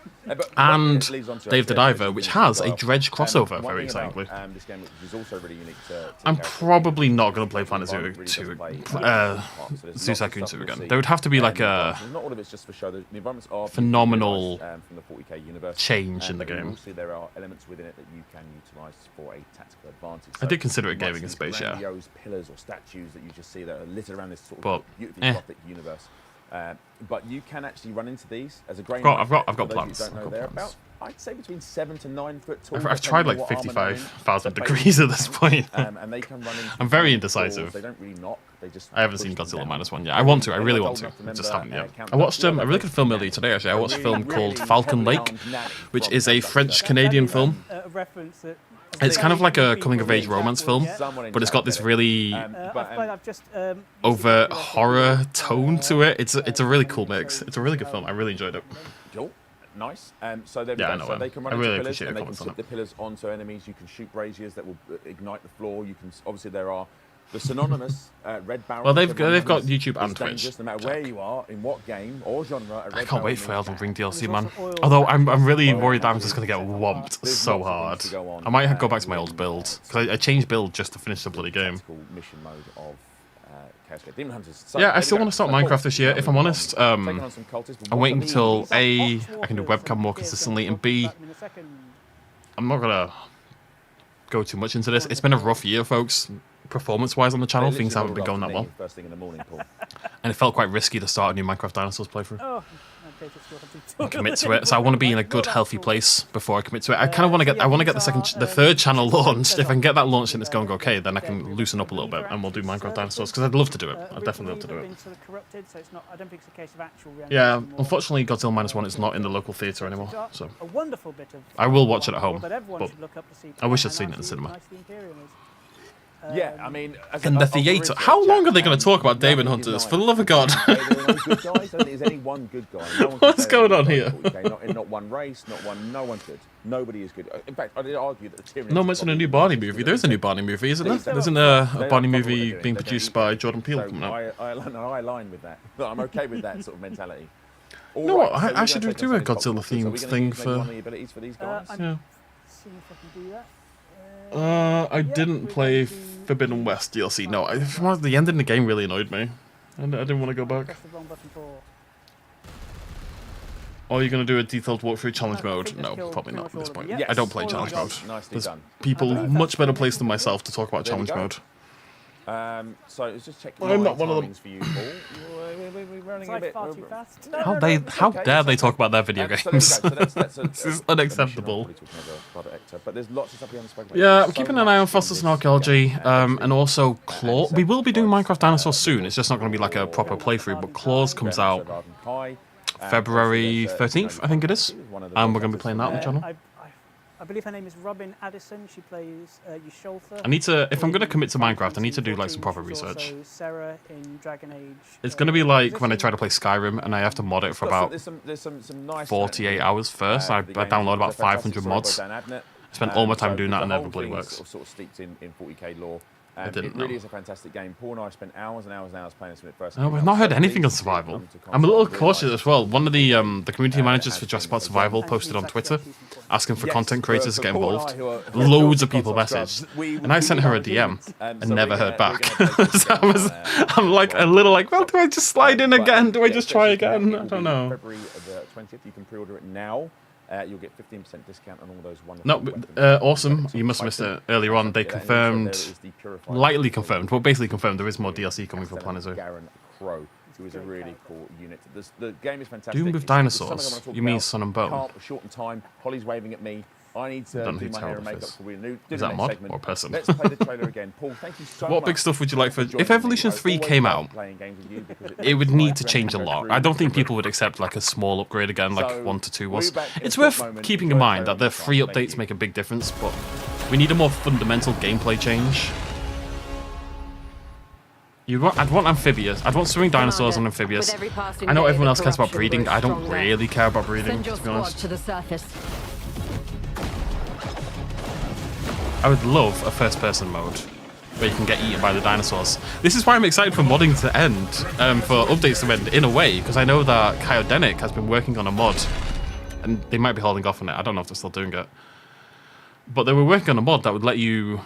And it leads on to Dave the our Diver, which as has a well. Dredge crossover, One very thing about, excitingly. this game, which is also really unique to I'm Chaos probably Gate, not is going to play the Planet Zoo environment really 2, does play parts. So there's lots of Suicide stuff Zoo you'll again. see. There would have to be like a Not all of it's just for show. The environments are phenomenal from the 40k universe. change in the But you game. will see there are elements within it that you can utilise for a tactical advantage. I did consider it you might gaming in see space, yeah. grandiose pillars or statues that you just see that are littered around this sort But, of beautifully gothic universe. But you can actually run into these as a grain. I've got for those plans. who don't know, I've got they're plans. about, I'd say, between 7 to 9 foot tall. I've tried depending like on what armour they're in. 55,000 So degrees at this basically, point. and they can run into I'm very doors. indecisive. They don't really knock. They just. I haven't push seen them Godzilla down. Minus One yet. I want to. I really Anyone want to. old enough I just remember, haven't yet. Camp I watched a Cretaceous really good film earlier today. Actually, I watched a film really called Falcon heavily Lake, armed nanny which from is a Camp French Cretaceous. Canadian film. A reference that It's kind of like a People coming-of-age really romance that one, film, yeah. Someone in but it's chat got this get it. really I've just overt horror tone to it. It's a really cool mix. It's a really good film. I really enjoyed it. Cool. Nice. So there we Yeah, go. I know So him. they can run I into really pillars appreciate and your they can comments on slip it. the pillars onto enemies. You can shoot braziers that will ignite the floor. You can obviously there are the synonymous red barrel. Well, they've got YouTube and Twitch. Dangerous, no matter where you are, in what game or genre. I can't wait for Elden Ring DLC, man. Although I'm really worried that I'm just gonna get whomped so hard. I might go back to my old build because I changed build just to finish the bloody game. Mission mode of Chaos Gate Demon Hunters. So, Yeah, I there still we go. want to start So, Minecraft this year. If I'm honest, taking on some cultists, but I'm what waiting are these? until A, I can do webcam more consistently, and B, I'm not gonna go too much into this. It's been a rough year, folks. performance-wise on the channel. They Things haven't been literally going that rolled well. after me First thing in the morning, Paul. And it felt quite risky to start a new Minecraft Dinosaurs playthrough. Oh, okay, just still have to talk Commit to about it. So I want to be in a Not good, that healthy sort. place before I commit to it. I kind of want to get. I want to get the third channel launched. If I can get that launched and it's going okay, then I can loosen up a little bit and we'll do Minecraft Dinosaurs because I'd love to do it. I'd definitely love to do it. Sort of corrupted, so it's not, I don't think it's a case of actual Yeah, unfortunately, Godzilla -1 is not in the local theatre anymore. So a wonderful bit of I will watch it at home, that everyone but should look up to see I wish I'd how seen it in the nice cinema. the Imperium is. Yeah, I mean, as in a- the of theatre. research, How long are they going to Jack, talk about Demon nothing is Hunters? nice. For the love of God! There are no good guys. I don't think there's any one good guy. No one can What's say going they're on good here? guys, okay? Not one race, no one's good. Nobody is good. In fact, I did argue that the Tyranids No are mention a probably new the Barney nicest movie. of There is a them. new Barney movie, isn't there? They Isn't don't a probably Barney what they're movie doing. being They don't produced eat by them. Jordan Peele So coming out? I align with that. But I'm okay with that sort of mentality. All You know what? right, so I we're should gonna do take a us into Godzilla boxes. Are we themed gonna thing use maybe for- one of the abilities for these guys? I'm Yeah. seeing if I can do that. I didn't play Forbidden West DLC. No, the end of the game really annoyed me. I didn't want to go back. Press the wrong button for. Or are you going to do a detailed walkthrough challenge I mode? think No, that's killed probably pretty not at much this all point. of them. I don't play Yes, challenge well mode. done. Nicely There's done. people I believe much that's better the placed than next myself to talk about There we challenge go. mode. So let's just check I'm my not one of them. timings for you, Paul. We're running It's a like bit. far too fast. How dare they talk about their video So there we games? go. So that's This is unacceptable. But there's lots of stuff we haven't spoken about. Yeah, There's I'm so keeping an eye on much in fossils this and archaeology, game, and also Claw. We will be doing Minecraft Dinosaurs Dinosaurs soon. It's just not going to be like a proper playthrough, but Claws comes out February 13th, I think it is. And we're going to be playing that on the channel. I believe her name is Robin Addison. She plays Yusholtha. I need to, if I'm going to commit to Minecraft, I need to do like some proper She's also research. Sarah in Dragon Age. It's going to be like when I try to play Skyrim and I have to mod it for about there's some nice 48 hours first. I download about 500 mods. I spent all my time doing that and never really works. Sort of steeped in 40k lore. I didn't It really know. is a fantastic game. Paul and I spent hours and hours and hours playing this when it first No, came we've out. not heard So anything on please survival. come to I'm a little console, cautious realise as well. One of the community managers has for been Jurassic World again. Survival And posted she's on actually Twitter got decent points. asking for Yes, content creators to get Paul and I, involved. who are Loads of built people on scrubs, messaged, and I sent her a DM so and we're never gonna- heard back. we're gonna play this So game, I'm like a little like, well, do I just slide in but, again? Do I yeah, just so try you can- again? it I will don't be know. February the 20th. You can pre-order it now. You'll get 15% discount on all those wonderful. No, weapons. awesome. You must have missed it earlier on. They Yeah, and also confirmed, there is the Purified lightly Weapons. confirmed, well, basically confirmed there is more DLC coming for Planet Zoo. Garen Crow, who is a really cool unit. The game is fantastic. Doom with It's something I dinosaurs. wanna talk You mean about. Sun and Bone? Can't shorten time. Holly's waving at me. I need to Don't know do who my hair and Talbot makeup is. for we do Is the that a next mod segment. or a person? Let's play the trailer again. Paul, thank you so much. What big stuff would you like for... joining If me. Evolution I 3 always came love out, playing games with you because it would need to makes change a me lot. go I don't through think people would accept like a small upgrade again, like So, 1 to 2 we'll was. be back in a It's short worth moment keeping for in a mind that trailer the on free Thank updates you. make a big difference, but we need a more fundamental gameplay change. I'd want amphibious. I'd want swimming dinosaurs and amphibious. With every passing I know day, everyone the else cares about corruption breeding. grows I don't stronger. really care about breeding, Send your to be squad honest. to the surface. I would love a first-person mode where you can get eaten by the dinosaurs. This is why I'm excited for modding to end, for updates to end, in a way, because I know that Kyodenic has been working on a mod, and they might be holding off on it. I don't know if they're still doing it. But they were working on a mod that would let you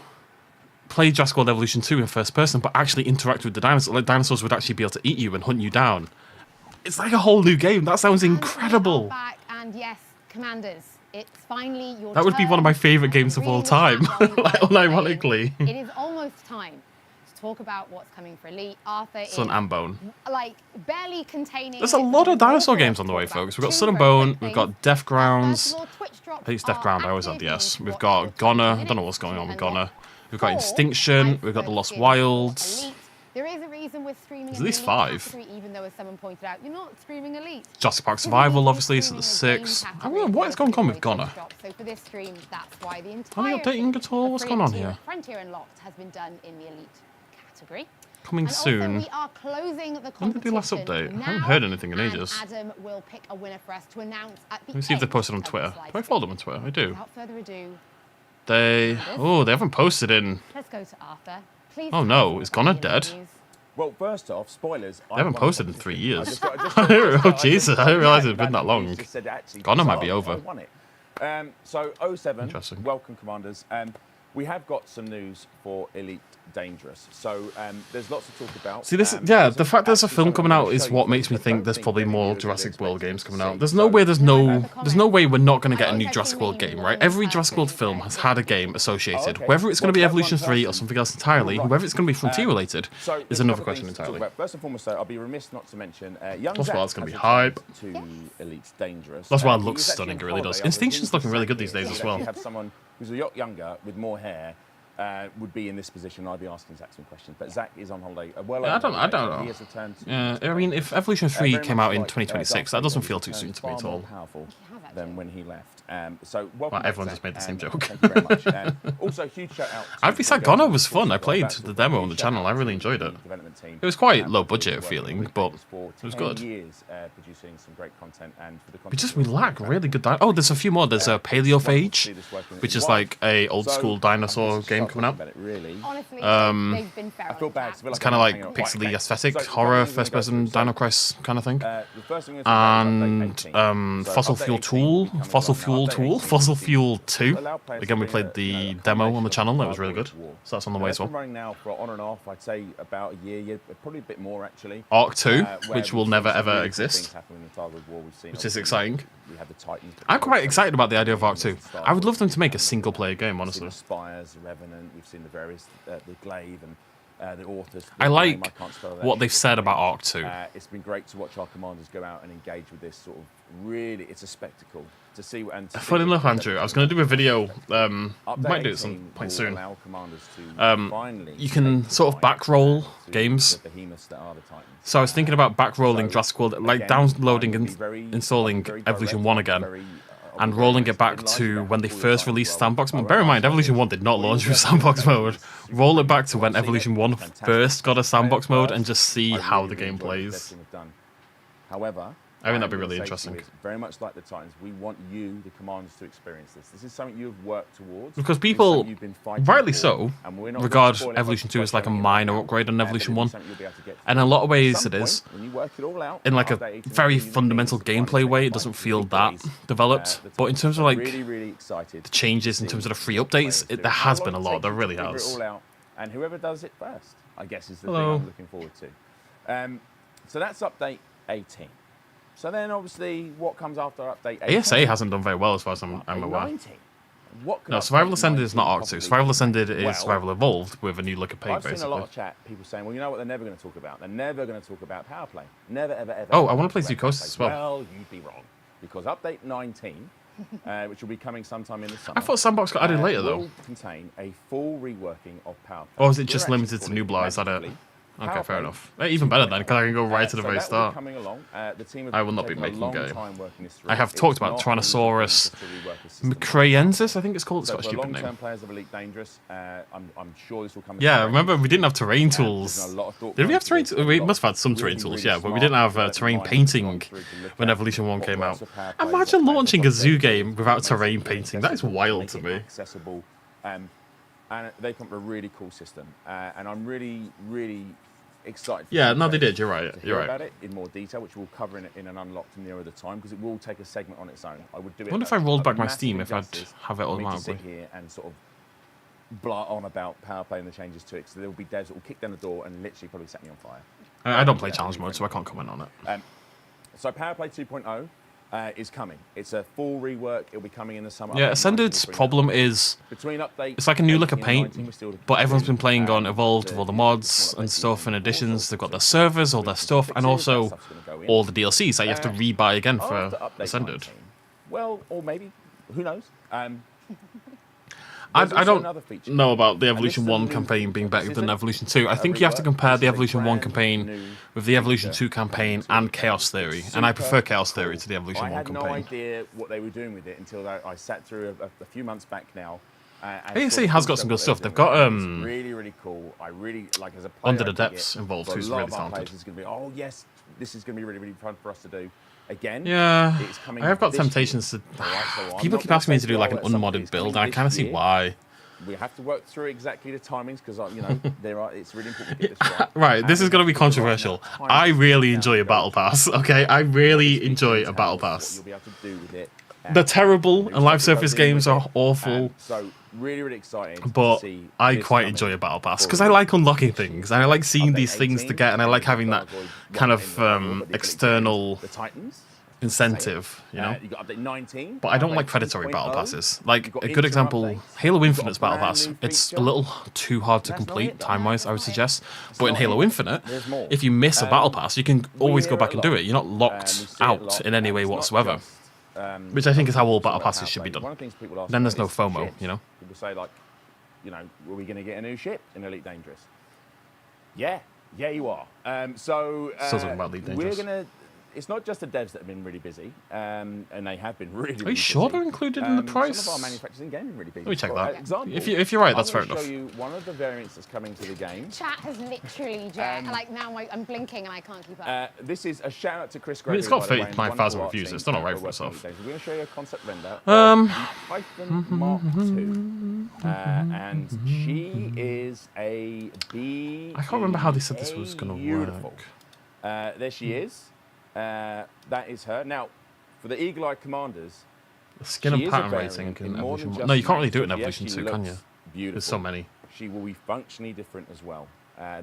play Jurassic World Evolution 2 in first person, but actually interact with the dinosaurs. Like, dinosaurs would actually be able to eat you and hunt you down. It's like a whole new game. That sounds And we are incredible. back, and yes, Commanders, it's finally your That would be one of my turn. favourite And games of really all wish time, that while you like, guys are playing, unironically. It is almost time to talk about what's coming for Elite. Arthur Sun is and Bone. like barely containing. There's a lot of dinosaur games on the way, folks. We've got Sun and Bone, we've got Death Grounds. I think it's Death Ground, I always had the S. We've got Goner, I don't know what's going on with Goner. We've got Instinction, we've got The Lost Wilds. There is a reason we're streaming There's an at least Elite 5. category, even though, as someone pointed out, you're not streaming Elite. Jurassic Park Survival, obviously, so there's 6. I don't know what is going on with Goner. So for this stream, that's why the Are entire they updating at all? What's going on here? Frontier Unlocked has been done in the Elite category. Coming And soon. also, we are closing the When did they last competition update? I haven't now, heard anything in and ages. Adam will pick a winner for us to announce at the Let me see if they end posted on of Twitter. this live Do I follow them stream. on Twitter? I do. Without further ado, They haven't posted in. let's go to Arthur. Please. Oh, tell no, us is what Goner the dead? news. Well, first off, spoilers. They haven't posted in 3 years. Oh, Oh, Jesus, I didn't realise it had been that long. Goner might be over. I won it. So 07, Interesting. welcome, Commanders. we have got some news for Elite Dangerous. So there's lots to talk about. See, this, the fact there's a film coming out is what makes me think there's probably more Jurassic World games coming out. There's no way there's no way we're not going to get a new Jurassic World game, right? Every Jurassic World film has had a game associated. Whether it's going to be Evolution 3 or something else entirely, whether it's going to be Frontier related, is another question entirely. First and foremost, though, I'll be remiss not to mention young That's Zach why it's going to be has hype. returned to Elite Dangerous. That's why it He looks was actually stunning, it on really does. holiday. Instinction's looking really good these days We as well. actually have someone who's a lot younger with more hair. Would be in this position. I'd be asking Zach some questions, but Zach is on holiday. I don't know. He has returned to I mean, if Evolution 3 very came much out in like, 2026, that doesn't feel too soon to me at far more all. Powerful have than when he left. So welcome. Well, back, everyone Zach, just made the same and joke. Thank you very much. Also, huge shout out. I'd be sad. Gono was fun. I played the demo on the channel. I really enjoyed it. It was quite low budget feeling, but it was good. Years producing some great content, and for the We lack really good. Oh, there's a few more. There's a Paleophage, which is like a old school dinosaur game coming out. Honestly, they've been feral. I feel bad. It's kind of like pixely aesthetic, horror, first-person Dino Crisis kind of thing. And Fossil Fuel 2. Again, we played the demo on the channel. That was really good. So that's on the way as well. Running now for on and off, I'd say about a year, probably a bit more actually. Arc 2, where which will we've never seen some ever really cool exist, things happen in the Star Wars war. We've seen, which is obviously, exciting. We had the Titans. I'm quite excited about the idea of Arc 2. I would love them to make a single-player game, We've seen honestly. the Spires, the Revenant. We've seen the various, the Glaive and the Authors. I like what they've said about Arc 2. It's been great to watch our commanders go out and engage with this sort of really. It's a spectacle to see. And Funny enough, Andrew, I was going to do a video. Might do it some point soon. You can sort of backroll games. So I was thinking about backrolling Jurassic World, like downloading and installing Evolution 1 again, and rolling it back to when they first released Sandbox mode. Bear in mind, Evolution 1 did not launch with Sandbox mode. Roll it back to when Evolution 1 first got a Sandbox mode and just see how the game plays. However, I think that'd be really interesting. Very much like the Titans, we want you, the commanders, to experience this. This is something you've worked towards. Because people, rightly so, regard Evolution 2 as like a minor upgrade on Evolution 1. And in a lot of ways it is. In like a very fundamental gameplay way, it doesn't feel that developed. But in terms of like the changes, in terms of the free updates, there has been a lot. There really has. And whoever does it first, I guess, is the thing I'm looking forward to. So that's update 18. So then, obviously, what comes after update 18? ASA hasn't done very well as far as I'm aware. 19. No, Survival Ascended is not Arc 2. Survival Ascended is Survival Evolved with a new look of paint, basically. I've seen a lot of chat, people saying, well, you know what they're never going to talk about? They're never going to talk about power play. Never, ever, ever. Oh, I want to play Zucosis as well. Well, you'd be wrong. Because update 19, which will be coming sometime in the summer. I thought Sandbox got added later, though. Will contain a full reworking of power play. Or is it just limited to Nublar? Is that it? Okay, fair enough. Even better then, because I can go right to the very start. I will not be making a game. I have talked about Tyrannosaurus Macraensis, I think it's called. It's got a stupid name. Yeah, remember we didn't have terrain tools. Did we have terrain tools? We must have had some terrain tools, yeah, but we didn't have terrain painting when Evolution 1 came out. Imagine launching a zoo game without terrain painting. That is wild to me. And they've come up with a really cool system. And I'm really, really excited. Yeah, no, they did. You're right. You're right. About it in more detail, which we'll cover in an unlocked nearer the time, because it will take a segment on its own. I would do it. I wonder if I rolled back my Steam if I'd have it automatically. Sit here and sort of blart on about power play and the changes to it. So there will be devs that will kick down the door and literally probably set me on fire. I don't play challenge mode, so I can't comment on it. So Power Play 2.0 is coming. It's a full rework. It'll be coming in the summer. Yeah, Ascended's problem is it's like a new lick of paint, but everyone's been playing on Evolved with all the mods and stuff and additions. They've got their servers, all their stuff, and also all the DLCs that you have to rebuy again for Ascended. Well, or maybe, who knows? I don't know about the Evolution 1 campaign being better than Evolution 2. I think you have to compare the Evolution 1 campaign with the Evolution 2 campain and Chaos Theory. And I prefer Chaos Theory to the Evolution 1 campaign. I had no idea what they were doing with it until I sat through a few months back now. ASA has got some good stuff. They've got really, really cool. I really like as a player, Under the Depths involved, who's really talented. Is going to be, oh yes, this is going to be really, really fun for us to do. Again, yeah, it's coming. I have got temptations to. People keep asking me to do like an unmodded build, and I kind of see why. We have to work through exactly the timings because you know it's really important to get this right. Right, this is going to be controversial. I really enjoy a battle pass. Okay, I really enjoy a battle pass. You'll be able to do with it. They're terrible, and live service games are awful. really, really exciting. But to see I this quite coming enjoy a battle pass for because I you. like unlocking things and I like seeing Update these things to 18, get, and I like having that Gargoyle kind right of in the middle, but the ability to external use the Titans. incentive, you know. You got update 19. But I don't like update predatory 2.0. battle passes. Like You've got a good interim example, updates. Halo You've got a Infinite's battle brand pass. new It's a feature. little too hard to That's not complete it, though. time-wise, I would suggest. But in not Halo it. Infinite, There's more. if you miss a battle pass, you can always hear go it back a and do lot. it. You're not We locked see it a out lot, in any and way it's not whatsoever. just, Which I think is how all talk battle about passes should be done. One of the things people ask Then there's no about is FOMO, ships. you know. People say like, you know, were we going to get a new ship in Elite Dangerous? Yeah, you are. Still talking about Elite Dangerous. We're gonna. It's not just the devs that have been really busy, and they have been really. Are you sure they're included in the price? Some of our manufacturers in game have been really busy. Let me check For that. example, If you're right, that's fair I'm gonna enough. show you one of the variants that's coming to the game. Chat has literally like now I'm blinking and I can't keep up. This is a shout out to Chris I Gregory. mean, it's got by the way, and 39,000 wonderful art reviews. team It's done that alright are for working on itself. these days. We're going to show you a concept render of the Python Mark II, and she is a bee. I can't remember how they said this was going to beautiful. work. There she is. That is her. Now, for the eagle-eyed commanders, The skin she and is a pattern variant rating in more than Evolution 1. just No, you can't really do it in yes, Evolution she 2, can you? looks Beautiful. There's so many. She will be functionally different as well.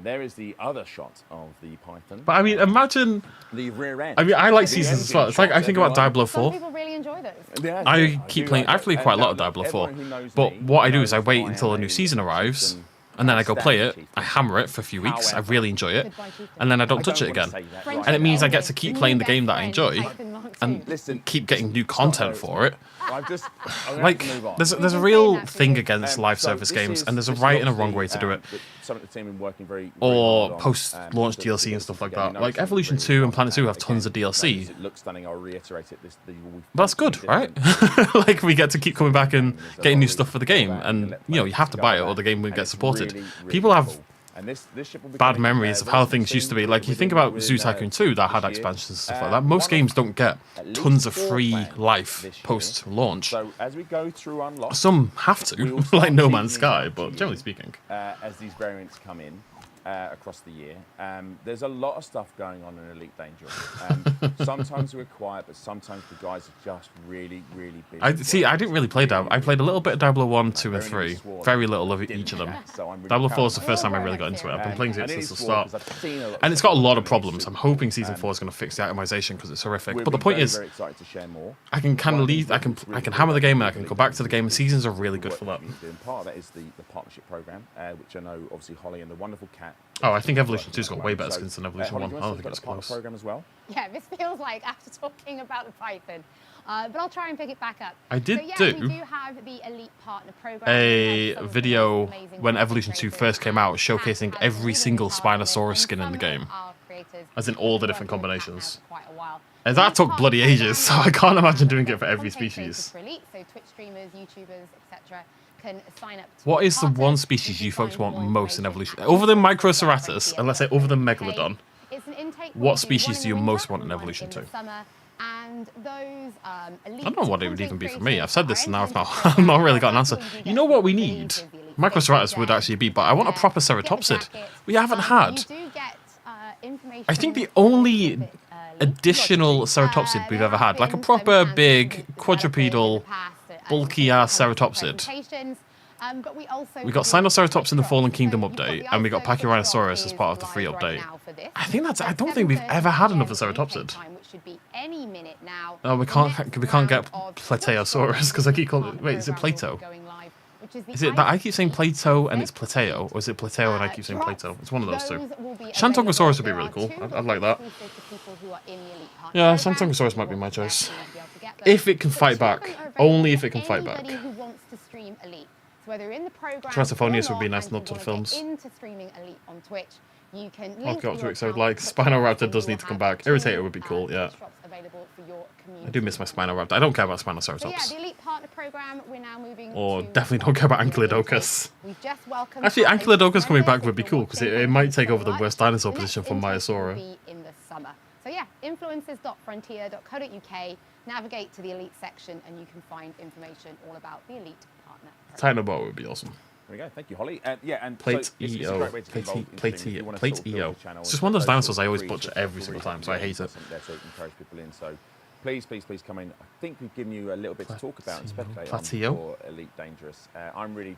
There is the other shot of the Python. But I mean, imagine. The rear end. I mean, I like The seasons as engine well. It's like I shots, think about everyone. Diablo Some 4. people really enjoy those. Yeah, I keep do playing. like I've played that. quite a lot And of Diablo 4. everyone who knows But me what I do is I knows wait I until a am new a season arrives, chieftain. and then I go play it. Outstanding I hammer it for a few weeks. I However, really enjoy it, Goodbye, Chieftain. and then I don't I touch it don't again. wanna say that Friendship right And it means I get only. to keep New playing the best game that I friend, enjoy, Python Mark II. and Listen, keep getting new content for it. I'm gonna Like, have to move on. there's a been real saying that for thing years. against live So service this games, is- and there's a this is right and a wrong obviously, way to do it. that some of the team have been working very Or hard on, post-launch to DLC get and stuff this like together. that. You know, Like something Evolution really 2 and fun. Planet 2 have tons of Again, DLC. It looks stunning. I'll reiterate it. That's good, right? Like we get to keep coming back and getting new stuff for the game, and you know you have to buy it or the game won't get supported. People have bad memories of how things used to be. Like you think about Zoo Tycoon 2 that had expansions and stuff like that. Most games don't get tons of free life post-launch. So as we go through unlock, Some have to, like No Man's Sky, but generally speaking. as these variants come in across the year, there's a lot of stuff going on in Elite Dangerous. Sometimes we're quiet, but sometimes the guys are just really, really busy. I didn't really play Diablo. I played a little bit of Diablo 1, 2, and 3. Very little of each of them. Diablo 4 is the first time I really got into it. I've been playing it since the start. And it's got a lot of problems. I'm hoping Season 4 is going to fix the itemization because it's horrific. But the point is, very excited to share more. I can kind of leave. I can hammer the game and I can go back to the game. And seasons are really good for that. Part of that is the partnership program, which I know obviously Holly and the wonderful Cat. Oh, I think Evolution 2's got way better skins than Evolution Holly, 1. do I you don't want to think it's talk about the close. partner program as well? Yeah, this feels like after talking about the Python. But I'll try and pick it back up. I did so, yeah, do we do have the Elite Partner Program. a We have some of the video most amazing when content Evolution 2 creators first came out showcasing and every really single hard on it, Spinosaurus and skin in some the game. of our creators As in have all the been different working on combinations. that for quite a while. And that took bloody ages, so I can't imagine doing it for every Content species. creators for Elite, so Twitch streamers, YouTubers, etc. can sign up to What is the partners. one You species can you folks find want more most in information Evolution? at Other than Microceratus, and let's say other than UK. Megalodon, It's an intake what we'll do species one do in you the most winter want in and one Evolution in the 2? summer, and those elite I don't know what it would even content be for me. I've creators said this are and now I've influencers not, I've not really got an that's answer. what You know what we get need? into the elite Microceratus space would today. actually be, but I want a proper Get the ceratopsid. jacket. We haven't You had. do get, information I think the a little only bit, additional ceratopsid we've ever had, like a proper big quadrupedal bulky ass ceratopsid. We got Sinoceratops in the Fallen Kingdom update, and we got Pachyrhinosaurus as part of the free update. I think that's. I don't think we've ever had another ceratopsid. Oh, we can't get Plateosaurus because I keep calling it. Wait, is it Plato? Is it that I keep saying Plato and it's Plateo, or is it Plateo and I keep saying Plato? It's one of those two. Shantongosaurus would be really cool. I'd like that. Yeah, Shantongosaurus might be my choice. If it can fight back. Only if it can fight back. Tratophonius would be a nice nod to the films. I'll go up to it, so like Spinoraptor does need to come back. Irritator would be cool, yeah. I do miss my Spinoraptor. I don't care about Spinoceratops. Or definitely don't care about Ankylodocus. Actually, Ankylodocus coming back would be cool because it might take over the worst dinosaur position from Maiasaura. So yeah, influencers.frontier.co.uk, navigate to the Elite section and you can find information all about the Elite Partner Program. Titanobot would be awesome. There we go. Thank you, Holly. Yeah, and Plate so it's a EO. great way to get involved in Plate streaming. If you wanna Plate sort of build EO. a channel It's just and one of those post dinosaurs I always free, butcher just every feel single free time, to so I do hate it. something there to encourage people in. So please come in. I think we've given you a little bit to talk about and speculate on Platio. for Elite Dangerous. I'm really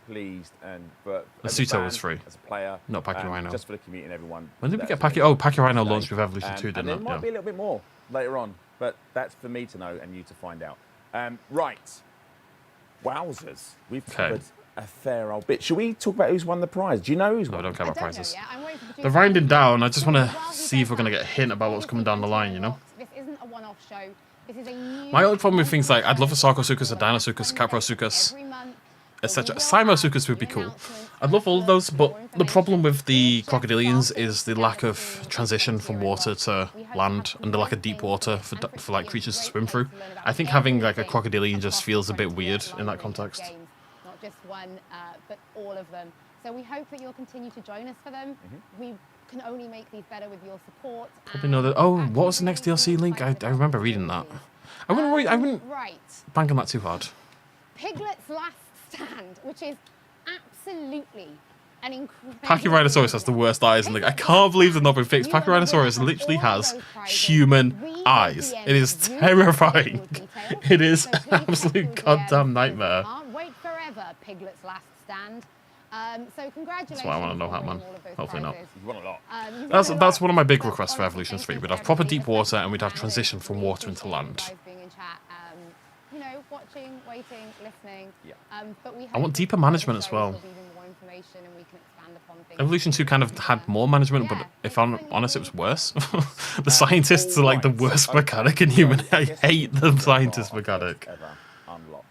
pleased, and but Asuto was free. As a player, Not Pachyrhino. just for the community and everyone. When did we get Pachyrhino? Oh, Pachyrhino launched with Evolution 2, and didn't there it? might be a little bit more later on, but that's for me to know and you to find out. Right. Wowzers. We've covered a fair old bit. Should we talk about who's won the prize? Do you know who's won? No, I don't care about prizes. They're They're winding down. I just want to see if we're going to get a hint about what's coming down the line, you know? This isn't a one-off show. This is a new My only problem with things like, I'd love a Sarcosuchus, a Dinosuchus, a Caprosuchus, etc. Simosuchus would be cool. I'd love all of those, but the problem with the crocodilians is the lack of transition from water to land and the lack of deep water for like creatures to swim through. I think having like a crocodilian just feels a bit weird in that context. Not just one, but all of them. So we hope that you'll continue to join us for them. We can only make these better with your support. Probably know that. Oh, what was the next DLC link? I remember reading that. I wouldn't bank on that too hard. Piglet's Last Stand, which is absolutely an incredible... Pachyrhinosaurus has the worst eyes in the... I can't believe they've not been fixed. Pachyrhinosaurus literally has human eyes. It is terrifying. It is an absolute goddamn nightmare. Wait forever, Piglet's Last Stand. So congratulations. That's what I want to know, Hatman. Hopefully not. You've won a lot. That's one of my big requests for Evolution 3. We'd have proper deep water and we'd have transition from water into land. You know, watching, waiting, listening. Yeah. But we I want deeper management as well. Evolution Evolution 2 kind of had more management, but if I'm honest, it was worse. The scientists are like the worst mechanic in human. I hate the scientist mechanic. Ever unlocked.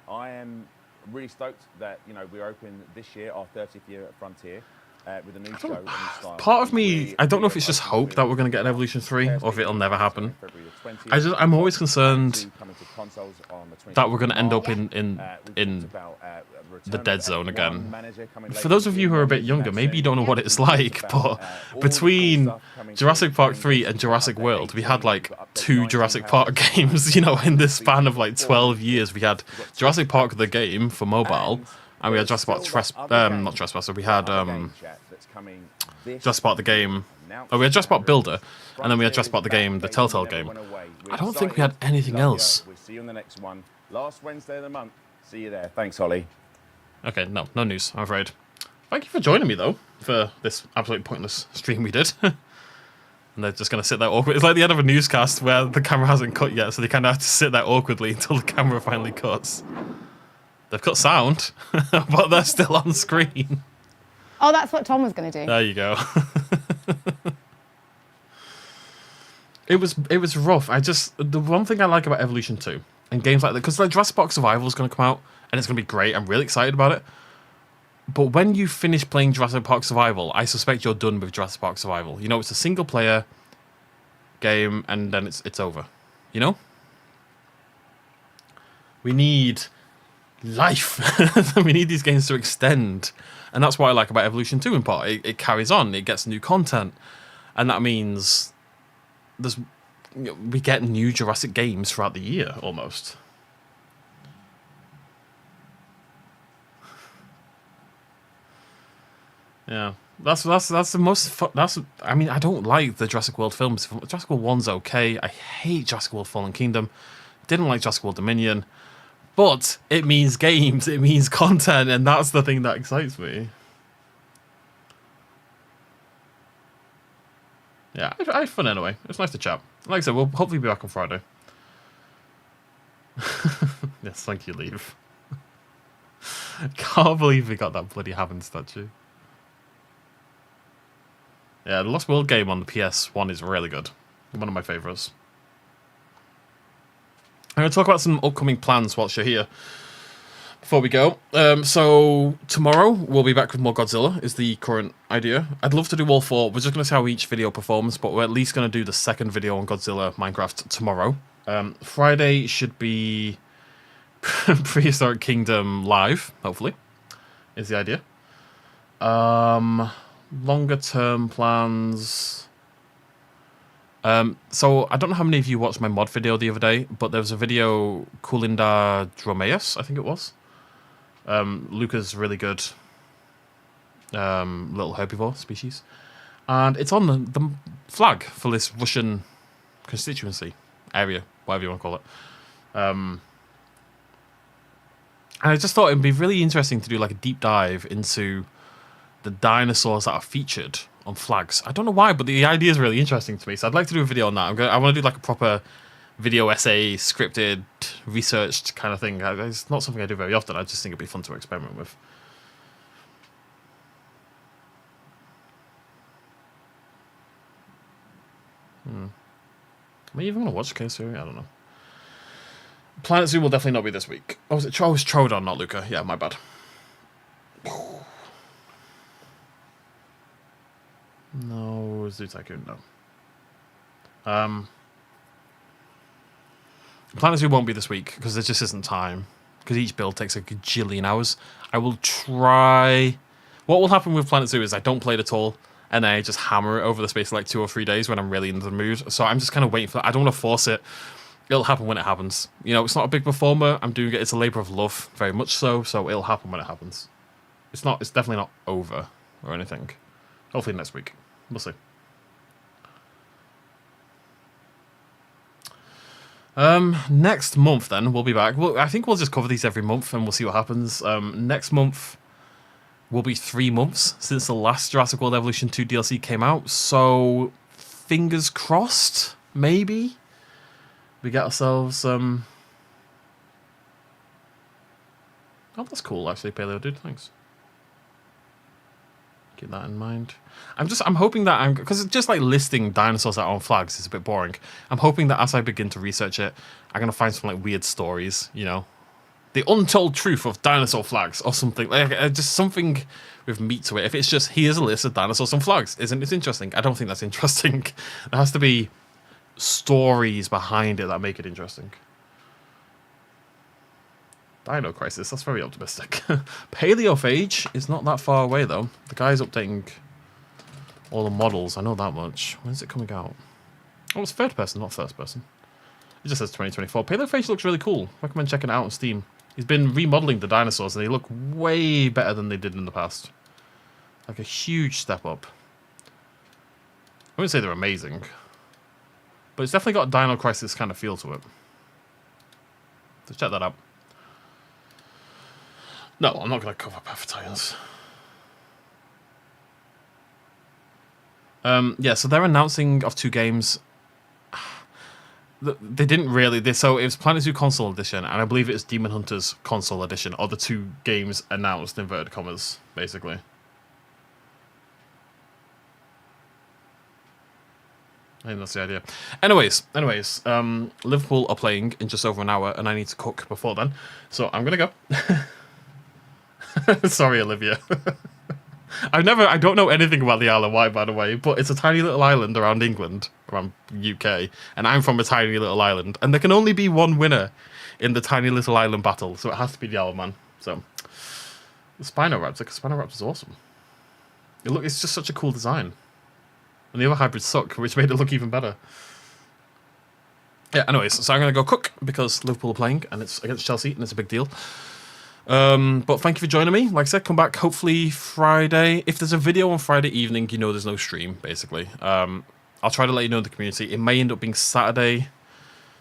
I am really stoked that we're open this year, our 30th year at Frontier, with a new show, a new style. Part of me, I don't know if it's just hope that we're going to get an Evolution 3 or if it'll never happen. I'm always concerned that we're going to end up in the dead zone again. For those of you who are a bit younger, maybe you don't know what it's like, but between Jurassic Park 3 and Jurassic World, we had like 2 Jurassic Park games, in this span of like 12 years. We had Jurassic Park the game for mobile, and we had Jurassic Park not Trespasser, we had Jurassic Park the game. Oh, we had Jurassic Park Builder, and then we had Jurassic Park the game, the Telltale game. I don't think we had anything else. We'll see you on the next one. Last Wednesday of the month. See you there. Thanks, Holly. Okay, no news, I'm afraid. Thank you for joining me, though, for this absolutely pointless stream we did. And they're just going to sit there awkward. It's like the end of a newscast where the camera hasn't cut yet, so they kind of have to sit there awkwardly until the camera finally cuts. They've cut sound, but they're still on screen. Oh, that's what Tom was going to do. There you go. It was rough. The one thing I like about Evolution 2 and games like that, because like Jurassic Park Survival is going to come out and it's going to be great. I'm really excited about it. But when you finish playing Jurassic Park Survival, I suspect you're done with Jurassic Park Survival. It's a single player game and then it's over. We need life. We need these games to extend. And that's what I like about Evolution 2 in part. It carries on. It gets new content. And that means we get new Jurassic games throughout the year, almost. Yeah. That's the most fun. I don't like the Jurassic World films. Jurassic World 1's okay. I hate Jurassic World Fallen Kingdom. Didn't like Jurassic World Dominion. But it means games, it means content, and that's the thing that excites me. Yeah, I had fun anyway. It was nice to chat. Like I said, we'll hopefully be back on Friday. Yes, thank you, Leave. Can't believe we got that bloody Haven statue. Yeah, the Lost World game on the PS1 is really good. One of my favourites. I'm going to talk about some upcoming plans whilst you're here before we go. So tomorrow we'll be back with more Godzilla is the current idea. I'd love to do all 4. We're just going to see how each video performs, but we're at least going to do the second video on Godzilla Minecraft tomorrow. Friday should be Prehistoric Kingdom live, hopefully, is the idea. Longer term plans... so I don't know how many of you watched my mod video the other day, but there was a video, Culinda Dromaeus, I think it was. Luca's really good little herbivore species. And it's on the flag for this Russian constituency. area, whatever you want to call it. And I just thought it'd be really interesting to do like a deep dive into the dinosaurs that are featured on flags. I don't know why, but the idea is really interesting to me. So I'd like to do a video on that. I want to do like a proper video essay, scripted, researched kind of thing. It's not something I do very often. I just think it'd be fun to experiment with. Am I even going to watch Case Theory? I don't know. Planet Zoo will definitely not be this week. Oh, was it? Oh, it was Trodon, not Luca. Yeah, my bad. No, Zoo Tycoon, no. Planet Zoo won't be this week because there just isn't time. Because each build takes a gajillion hours. I will try. What will happen with Planet Zoo is I don't play it at all, and I just hammer it over the space of like 2 or 3 days when I'm really in the mood. So I'm just kind of waiting for that. I don't want to force it. It'll happen when it happens. You know, it's not a big performer. I'm doing it. It's a labor of love, very much so. So it'll happen when it happens. It's not. It's definitely not over or anything. Hopefully next week. We'll see. Next month then we'll be back. Well, I think we'll just cover these every month and we'll see what happens. Next month will be 3 months since the last Jurassic World Evolution 2 DLC came out. So fingers crossed, maybe we get ourselves oh, that's cool actually, Paleo dude, thanks. Keep that in mind. I'm hoping that because just like listing dinosaurs out on flags is a bit boring. I'm hoping that as I begin to research it, I'm gonna find some like weird stories, you know, the untold truth of dinosaur flags or something like just something with meat to it. If it's just here's a list of dinosaurs on flags, isn't it interesting? I don't think that's interesting. There has to be stories behind it that make it interesting. Dino Crisis, that's very optimistic. Paleophage is not that far away though. The guy's updating all the models, I know that much. When's it coming out? Oh, it's third person, not first person. It just says 2024. Paleophage looks really cool. Recommend checking it out on Steam. He's been remodeling the dinosaurs and they look way better than they did in the past. Like a huge step up. I wouldn't say they're amazing, but it's definitely got a Dino Crisis kind of feel to it. So check that out. No, I'm not going to cover Path of Titans. Yeah, so they're announcing of 2 games. They didn't really. So it was Planet Zoo Console Edition, and I believe it's Demon Hunters Console Edition, are the 2 games announced, inverted commas, basically. I think that's the idea. Anyways, Liverpool are playing in just over an hour, and I need to cook before then. So I'm going to go. Sorry, Olivia. I don't know anything about the Isle of Wight, by the way, but it's a tiny little island around England, around UK, and I'm from a tiny little island, and there can only be one winner in the tiny little island battle, so it has to be the Isle of Man. So, the Spinoraptor, because Spinoraptor's awesome. It's just such a cool design. And the other hybrids suck, which made it look even better. Yeah, anyways, so I'm going to go cook, because Liverpool are playing, and it's against Chelsea, and it's a big deal. But thank you for joining me. Like I said, come back hopefully Friday. If there's a video on Friday evening, you know there's no stream, basically. I'll try to let you know in the community. It may end up being Saturday,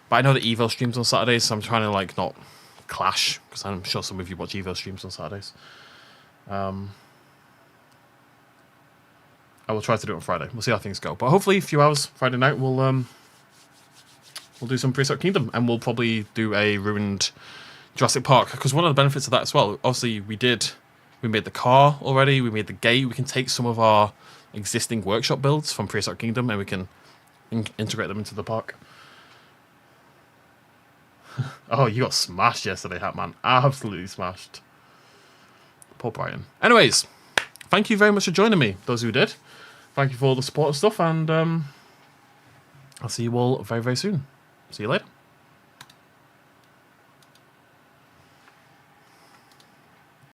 but I know that Evo streams on Saturdays, so I'm trying to like not clash, because I'm sure some of you watch Evo streams on Saturdays. I will try to do it on Friday. We'll see how things go. But hopefully a few hours Friday night we'll do some Prehistoric Kingdom, and we'll probably do a ruined Jurassic Park, because one of the benefits of that as well, obviously we made the car already, we made the gate, we can take some of our existing workshop builds from Prehistoric Kingdom and we can integrate them into the park. Oh, you got smashed yesterday, Hatman. Absolutely smashed. Poor Brian. Anyways, thank you very much for joining me, those who did. Thank you for all the support and stuff, and I'll see you all very, very soon. See you later.